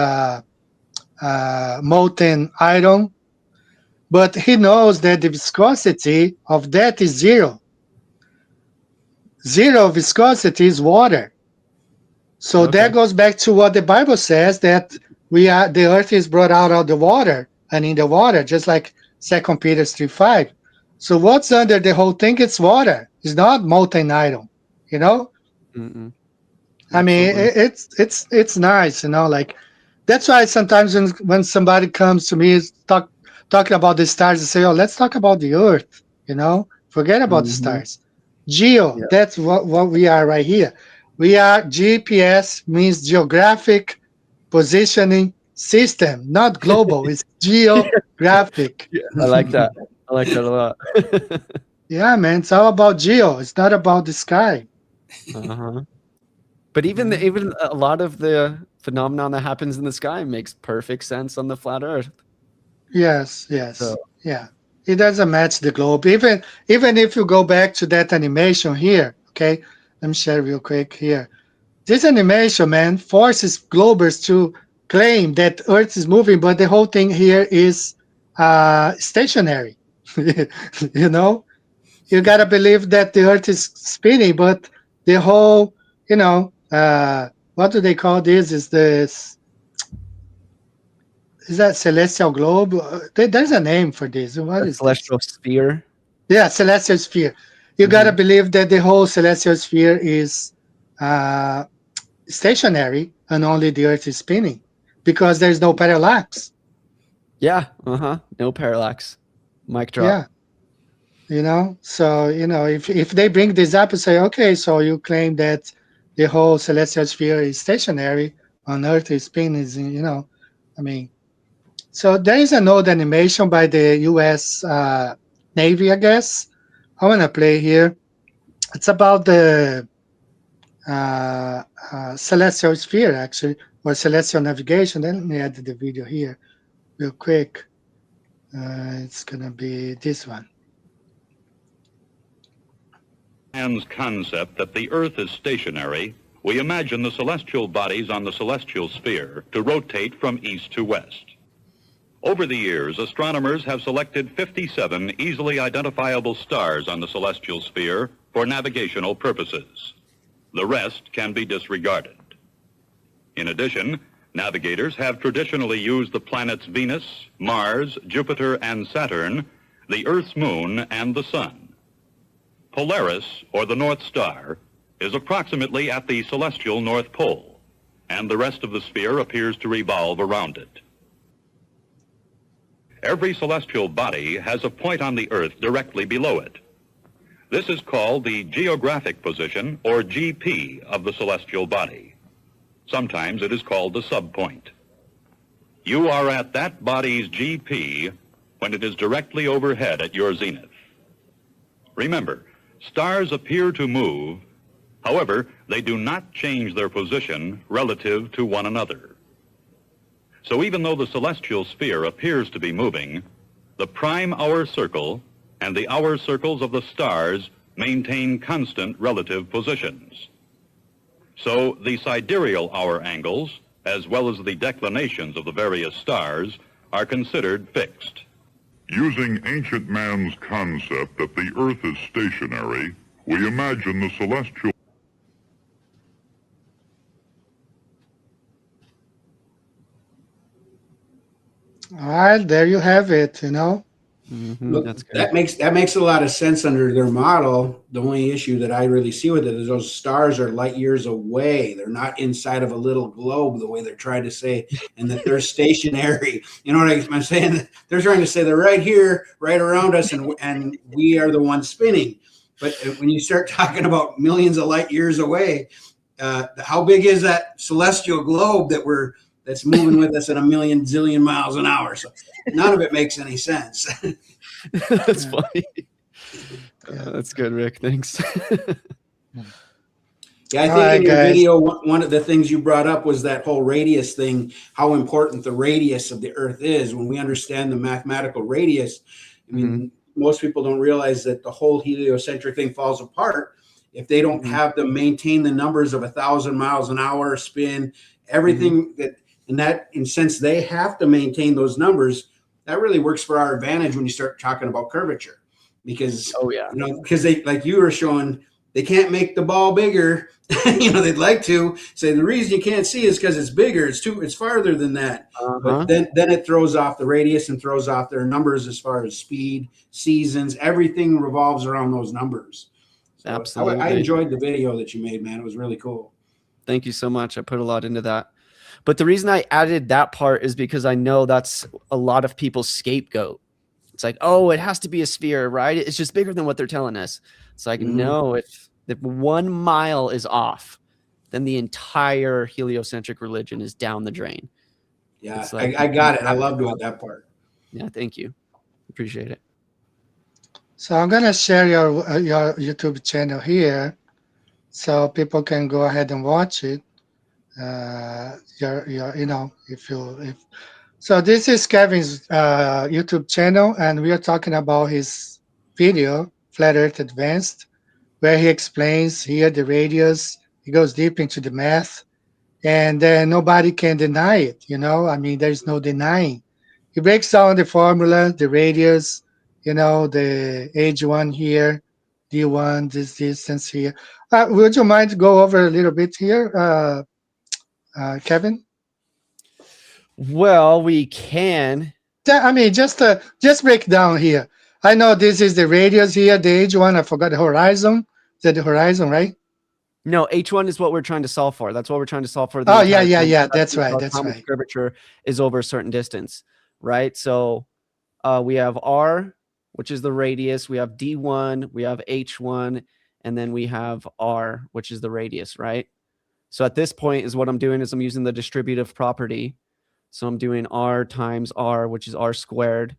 Speaker 11: molten iron. But he knows that the viscosity of that is zero. Zero viscosity is water. So that goes back to what the Bible says, that the earth is brought out of the water and in the water, just like 2 Peter 3:5. So what's under the whole thing? It's water. It's not molten iron, you know?
Speaker 12: Mm-mm.
Speaker 11: I mean, it's nice, like that's why sometimes when somebody comes to me talking about the stars, I say, oh, let's talk about the earth, forget about the stars. Geo, that's what we are right here. We are GPS, means geographic positioning system, not global. It's geographic.
Speaker 12: I like that. I like that a lot.
Speaker 11: Yeah, man, it's all about geo. It's not about the sky.
Speaker 12: Uh-huh. But even a lot of the phenomenon that happens in the sky makes perfect sense on the flat Earth.
Speaker 11: Yes.
Speaker 12: So-
Speaker 11: Yeah. It doesn't match the globe. Even if you go back to that animation here, okay? Let me share real quick here. This animation, man, forces globers to claim that Earth is moving, but the whole thing here is stationary. You gotta believe that the Earth is spinning, but the whole, what do they call this? Is that celestial globe? There's a name for this. What is
Speaker 12: celestial sphere?
Speaker 11: Yeah, celestial sphere. You gotta believe that the whole celestial sphere is stationary and only the Earth is spinning because there's no parallax.
Speaker 12: Yeah. No parallax. Mic drop.
Speaker 11: Yeah. So if they bring this up and say, okay, so you claim that the whole celestial sphere is stationary on Earth is spinning, I mean. So there is an old animation by the U.S. Navy, I guess. I want to play here. It's about the celestial sphere, actually, or celestial navigation. Let me add the video here real quick. It's going to be this one.
Speaker 16: Man's concept that the Earth is stationary, we imagine the celestial bodies on the celestial sphere to rotate from east to west. Over the years, astronomers have selected 57 easily identifiable stars on the celestial sphere for navigational purposes. The rest can be disregarded. In addition, navigators have traditionally used the planets Venus, Mars, Jupiter, and Saturn, the Earth's moon, and the sun. Polaris, or the North Star, is approximately at the celestial North Pole, and the rest of the sphere appears to revolve around it. Every celestial body has a point on the Earth directly below it. This is called the geographic position, or GP, of the celestial body. Sometimes it is called the subpoint. You are at that body's GP when it is directly overhead at your zenith. Remember, stars appear to move, however, they do not change their position relative to one another. So even though the celestial sphere appears to be moving, the prime hour circle and the hour circles of the stars maintain constant relative positions. So the sidereal hour angles, as well as the declinations of the various stars, are considered fixed.
Speaker 6: Using ancient man's concept that the Earth is stationary, we imagine the celestial
Speaker 11: All right, there you have it,
Speaker 13: Look, that makes a lot of sense under their model. The only issue that I really see with it is those stars are light years away. They're not inside of a little globe the way they're trying to say, and that they're stationary. You know what I'm saying? They're trying to say they're right here, right around us, and we are the ones spinning. But when you start talking about millions of light years away, how big is that celestial globe that's moving with us at a million zillion miles an hour? So none of it makes any sense.
Speaker 12: That's funny. That's good, Rick. Thanks.
Speaker 13: Yeah, I think in your video, one of the things you brought up was that whole radius thing, how important the radius of the Earth is. When we understand the mathematical radius, I mean, most people don't realize that the whole heliocentric thing falls apart if they don't have to maintain the numbers of 1,000 miles an hour spin, everything since they have to maintain those numbers, that really works for our advantage when you start talking about curvature, because because they, like you were showing, they can't make the ball bigger. They'd like to say the reason you can't see is because it's bigger. It's farther than that. But then it throws off the radius and throws off their numbers as far as speed, seasons, everything revolves around those numbers. So
Speaker 12: Absolutely.
Speaker 13: I enjoyed the video that you made, man. It was really cool.
Speaker 12: Thank you so much. I put a lot into that. But the reason I added that part is because I know that's a lot of people's scapegoat. It's like, oh, it has to be a sphere, right? It's just bigger than what they're telling us. It's like, no, if 1 mile is off, then the entire heliocentric religion is down the drain.
Speaker 13: Yeah,
Speaker 12: like,
Speaker 13: I got it. I loved that part.
Speaker 12: Yeah, thank you. Appreciate it.
Speaker 11: So I'm gonna share your YouTube channel here, so people can go ahead and watch it. So this is Kevin's YouTube channel, and we are talking about his video, Flat Earth Advanced, where he explains here the radius. He goes deep into the math, and nobody can deny it. I mean, there's no denying. He breaks down the formula, the radius, the H1 here, D1, this distance here. Would you mind go over a little bit here, Kevin?
Speaker 12: Well, we can.
Speaker 11: I mean, just break down here. I know this is the radius here, the H1. I forgot the horizon. Is that the horizon, right?
Speaker 12: No, H1 is what we're trying to solve for. That's what we're trying to solve for.
Speaker 11: Oh, yeah. That's right.
Speaker 12: Curvature is over a certain distance, right? So we have R, which is the radius. We have D1, we have H1, and then we have R, which is the radius, right? So at this point is what I'm doing is I'm using the distributive property. So I'm doing R times R, which is R squared.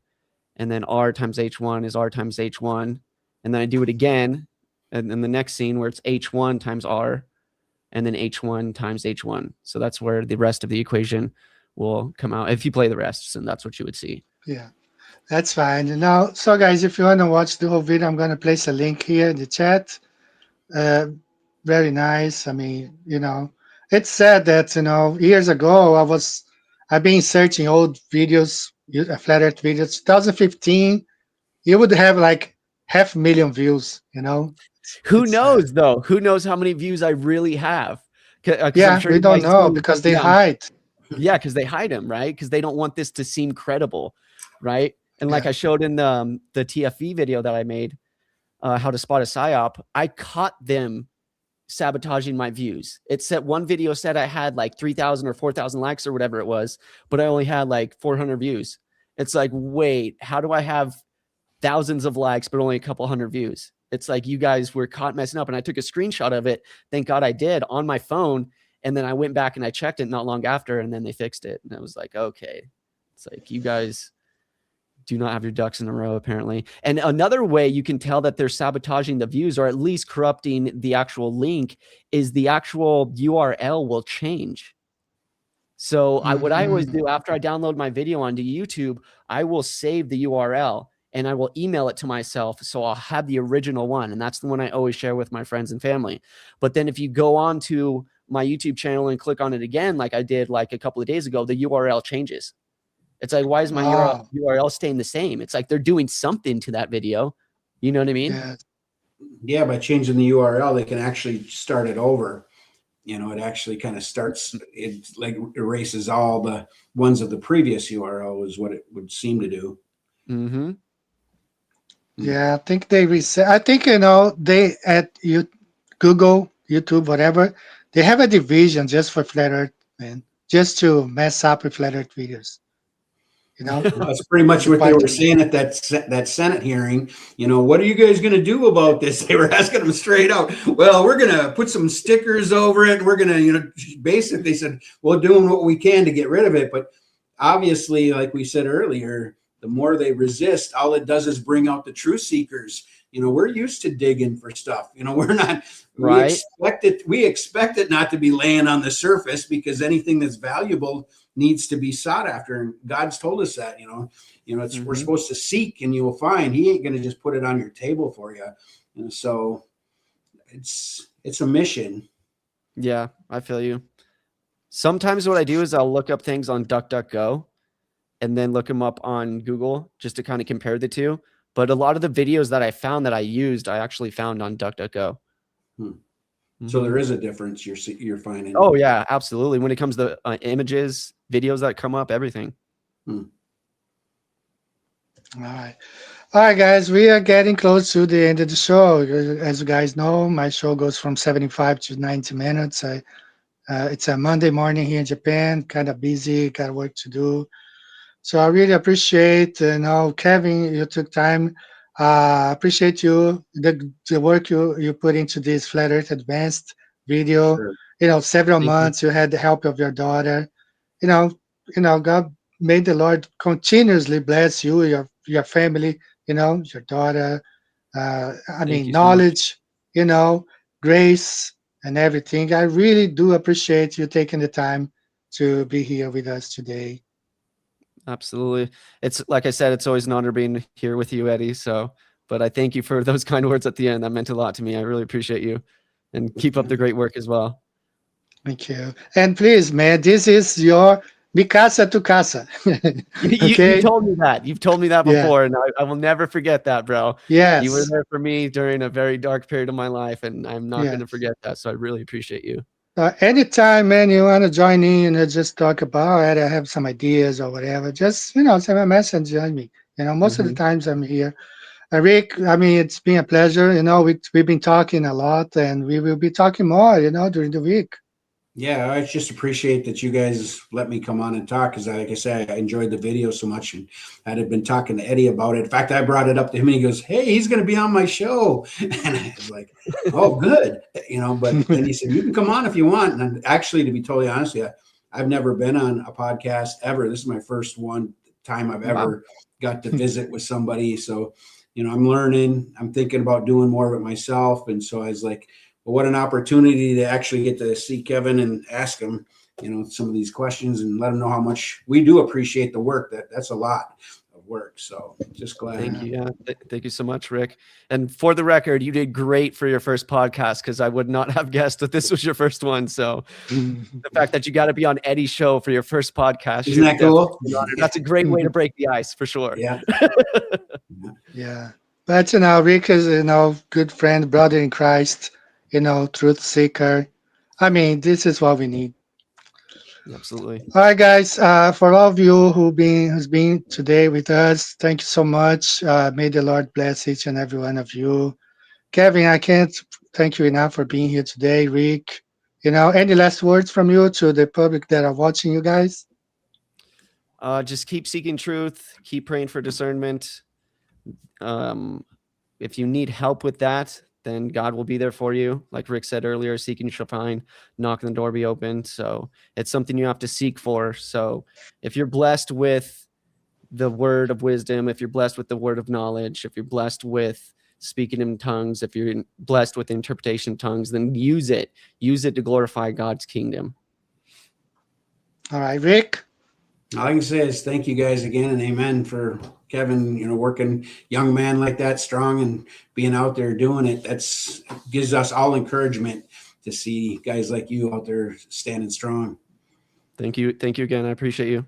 Speaker 12: And then R times H1 is R times H1. And then I do it again. And in the next scene where it's H1 times R and then H1 times H1. So that's where the rest of the equation will come out. If you play the rest, and that's what you would see.
Speaker 11: Yeah, that's fine. Now, so guys, if you want to watch the whole video, I'm going to place a link here in the chat. Very nice. I mean, it's sad that, years ago, I've been searching old videos, Flat Earth videos. 2015, you would have like 500,000 views,
Speaker 12: Who knows, though? Who knows how many views I really have?
Speaker 11: Yeah, we don't know because they hide.
Speaker 12: Yeah, because they hide them, right? Because they don't want this to seem credible, right? And like I showed in the TFV video that I made, how to spot a psyop, I caught them sabotaging my views. It said one video said I had like 3,000 or 4,000 likes or whatever it was, but I only had like 400 views. It's like, wait, how do I have thousands of likes but only a couple hundred views? It's like you guys were caught messing up, and I took a screenshot of it. Thank God I did on my phone, and then I went back and I checked it not long after, and then they fixed it, and I was like, okay, it's like you guys do not have your ducks in a row, apparently. And another way you can tell that they're sabotaging the views, or at least corrupting the actual link, is the actual URL will change. So what I always do after I download my video onto YouTube, I will save the URL and I will email it to myself. So I'll have the original one. And that's the one I always share with my friends and family. But then if you go on to my YouTube channel and click on it again, like I did like a couple of days ago, the URL changes. It's like, why is my URL staying the same? It's like they're doing something to that video. You know what I mean?
Speaker 13: Yeah, by changing the URL, they can actually start it over. It actually kind of starts, it like erases all the ones of the previous URL is what it would seem to do.
Speaker 12: Mm-hmm.
Speaker 11: Yeah, I think they reset. I think, they at Google, YouTube, whatever, they have a division just for Flat Earth, man, just to mess up with Flat Earth videos.
Speaker 13: That's pretty much what they were saying at that Senate hearing. What are you guys going to do about this? They were asking them straight out. Well, we're going to put some stickers over it. And we're going to, basically they said, we're doing what we can to get rid of it. But obviously, like we said earlier, the more they resist, all it does is bring out the truth seekers. We're used to digging for stuff. We're not,
Speaker 12: right.
Speaker 13: We expect it not to be laying on the surface, because anything that's valuable needs to be sought after. And God's told us that, we're supposed to seek and you will find. He ain't going to just put it on your table for you. So it's a mission.
Speaker 12: Yeah, I feel you. Sometimes what I do is I'll look up things on DuckDuckGo and then look them up on Google just to kind of compare the two. But a lot of the videos that I found that I used, I actually found on DuckDuckGo.
Speaker 13: So there is a difference you're finding.
Speaker 12: Oh yeah, absolutely. When it comes to images, videos that come up, everything.
Speaker 11: All right. All right, guys, we are getting close to the end of the show. As you guys know, my show goes from 75 to 90 minutes. It's a Monday morning here in Japan, kind of busy, got work to do. So I really appreciate, Kevin, you took time. Appreciate you, the work you put into this Flat Earth Advanced video.
Speaker 13: Sure.
Speaker 11: Several months you had the help of your daughter. God, may the Lord continuously bless you, your family, your daughter. Knowledge, grace and everything. I really do appreciate you taking the time to be here with us today.
Speaker 12: Absolutely. It's like I said, it's always an honor being here with you, Eddie. But I thank you for those kind words at the end. That meant a lot to me. I really appreciate you, and keep up the great work as well.
Speaker 11: Thank you. And please, man, this is your mi casa tu casa.
Speaker 12: You told me that. You've told me that before, and I will never forget that, bro.
Speaker 11: Yes.
Speaker 12: You were there for me during a very dark period of my life, and I'm not going to forget that. So I really appreciate you.
Speaker 11: Anytime, man, you want to join in and just talk about it, I have some ideas or whatever, just, send a message, join me. Most of the times I'm here. Rick, it's been a pleasure. We've been talking a lot, and we will be talking more, during the week.
Speaker 13: Yeah, I just appreciate that you guys let me come on and talk, because like I said, I enjoyed the video so much, and I had been talking to Eddie about it. In fact, I brought it up to him and he goes, "Hey, he's going to be on my show." And I was like, "Oh, good." But then he said, "You can come on if you want." And actually, to be totally honest with you, I've never been on a podcast ever. This is my first time I've ever got to visit with somebody. So, I'm learning. I'm thinking about doing more of it myself. And so I was like, well, what an opportunity to actually get to see Kevin and ask him, some of these questions and let him know how much we do appreciate the work. That's a lot of work. So just glad.
Speaker 12: Thank you. Yeah. Thank you so much, Rick. And for the record, you did great for your first podcast, because I would not have guessed that this was your first one. So the fact that you got to be on Eddie's show for your first podcast.
Speaker 13: Isn't that cool?
Speaker 12: That's a great way to break the ice, for sure.
Speaker 13: Yeah.
Speaker 11: Yeah. But, Rick is, good friend, brother in Christ, truth seeker. This is what we need.
Speaker 12: Absolutely.
Speaker 11: All right, guys. For all of you who's been today with us, thank you so much. May the Lord bless each and every one of you. Kevin, I can't thank you enough for being here today. Rick, any last words from you to the public that are watching you guys?
Speaker 12: Just keep seeking truth. Keep praying for discernment. If you need help with that, then God will be there for you. Like Rick said earlier, seeking you shall find, knock and the door be opened. So it's something you have to seek for. So if you're blessed with the word of wisdom, if you're blessed with the word of knowledge, if you're blessed with speaking in tongues, if you're blessed with the interpretation of tongues, then use it. Use it to glorify God's kingdom.
Speaker 11: All right, Rick.
Speaker 13: All I can say is thank you guys again, and amen for Kevin, working young man like that, strong, and being out there doing it. That's gives us all encouragement to see guys like you out there standing strong.
Speaker 12: Thank you. Thank you again. I appreciate you.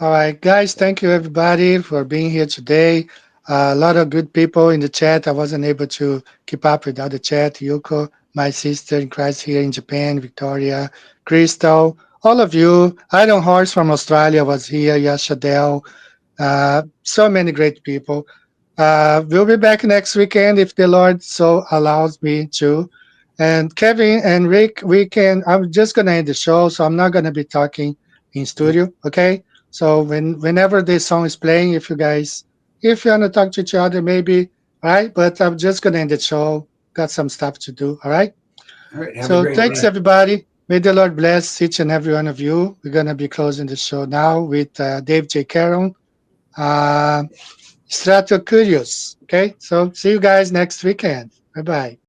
Speaker 11: All right, guys. Thank you, everybody, for being here today. A lot of good people in the chat. I wasn't able to keep up with the chat. Yuko, my sister in Christ here in Japan, Victoria, Crystal, all of you. Idon Horse from Australia was here. Yashadel. So many great people. We'll be back next weekend if the Lord so allows me to. And Kevin and Rick, I'm just going to end the show, so I'm not going to be talking in studio, okay? So whenever this song is playing, if you want to talk to each other, maybe, all right? But I'm just going to end the show. Got some stuff to do, all right?
Speaker 13: All right.
Speaker 11: So thanks, everybody. May the Lord bless each and every one of you. We're going to be closing the show now with Dave J. Carroll. Strato Curious. Okay, so see you guys next weekend. Bye-bye.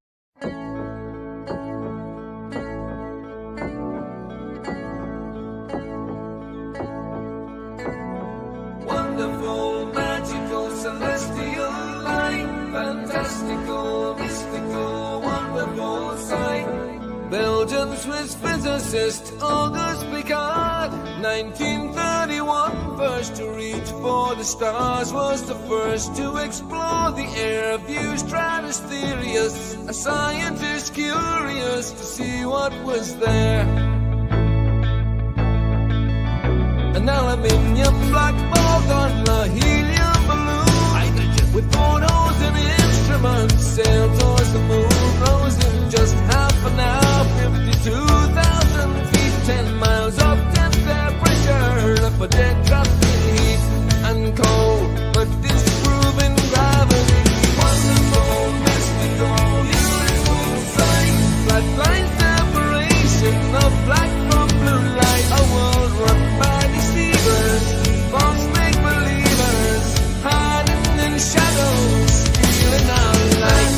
Speaker 5: Wonderful, magical, celestial light, fantastical, mystical, wonderful sight. Belgian Swiss physicist Auguste Piccard, 1931.
Speaker 17: first to reach for the stars, was the first to explore the air, view stratospherious, a scientist curious to see what was there. An aluminium black ball gondola, helium balloon, with photos and instruments, sailed towards the moon, rose in just half an hour, 52,000 feet, 10 miles up, 10th air pressure, up a dead drop in heat and cold, but disproving gravity. Wonderful, mystical, beautiful sight, flat line separation of black from blue light, a world run by deceivers, false make-believers, hiding in shadows, stealing our light.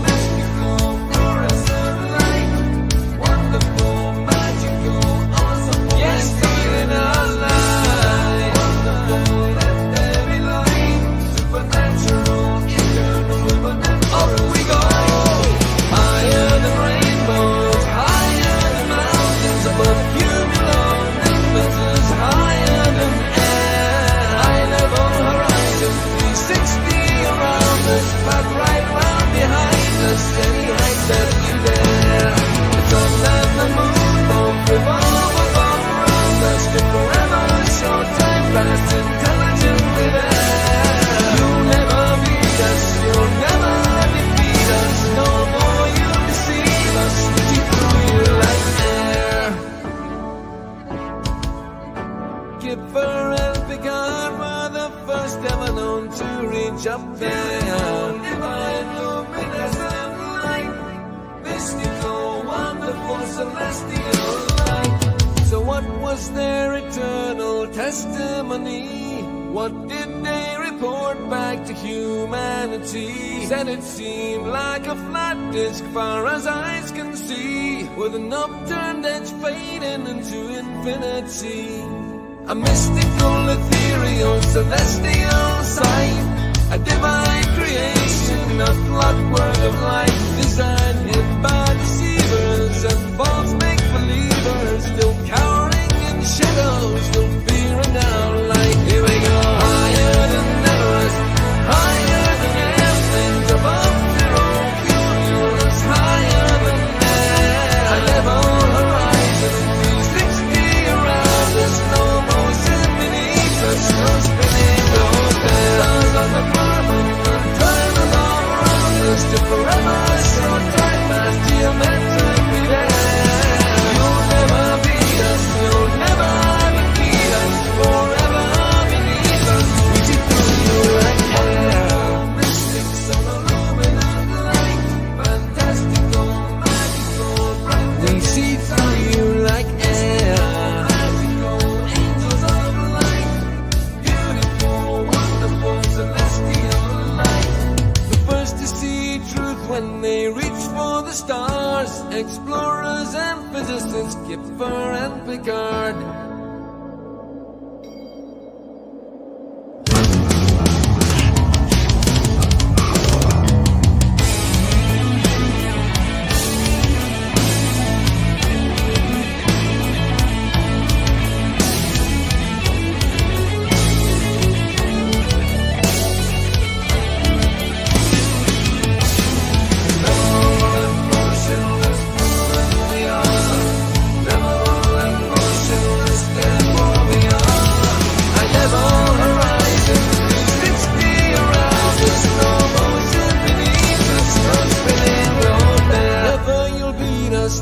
Speaker 17: Mystical, fluorescent light, wonderful, magical, awesome, yes, stealing our light. Wonderful, heavy light, supernatural, eternal, up we go. Higher than rainbows, higher than mountains, above cumulonimbus, higher than air. High level horizon, 360 around us, but right round behind us, any height that you dare. The sun and the moon both revolve above around us, to forever short time past intelligently there. You'll never beat us, you'll never defeat us, no more you deceive us, we keep you like air. Kipper and Picard were the first ever known to reach up there. Divine luminescent light, mystical, wonderful, celestial light. So what was their eternal testimony? What did they report back to humanity? Said it seemed like a flat disk far as eyes can see, with an upturned edge fading into infinity. A mystical, ethereal, celestial sight, a divine creation, a clockwork of light, designed hid by deceivers and false make-believers, still cowering in shadows, still fearing our light. Here we go, higher than Everest, higher than airplanes, above zero cumulus, higher than air. A level horizon, 360 around us, no motion beneath us, no spinning, no stars on the firmament, turning all around us to forever, short time past geometrically there. You'll never beat us, you'll never defeat us, forever beneath us, we see through you like air. Mystic, some illuminant light, fantastical, magical, bright, we see through you like air. Magical, angels of light, beautiful, wonderful, celestial light. The first to see truth when they reach for the stars, explorers and physicists, Kipper and Picard.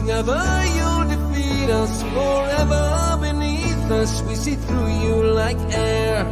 Speaker 17: Never you'll defeat us, forever beneath us, we see through you like air.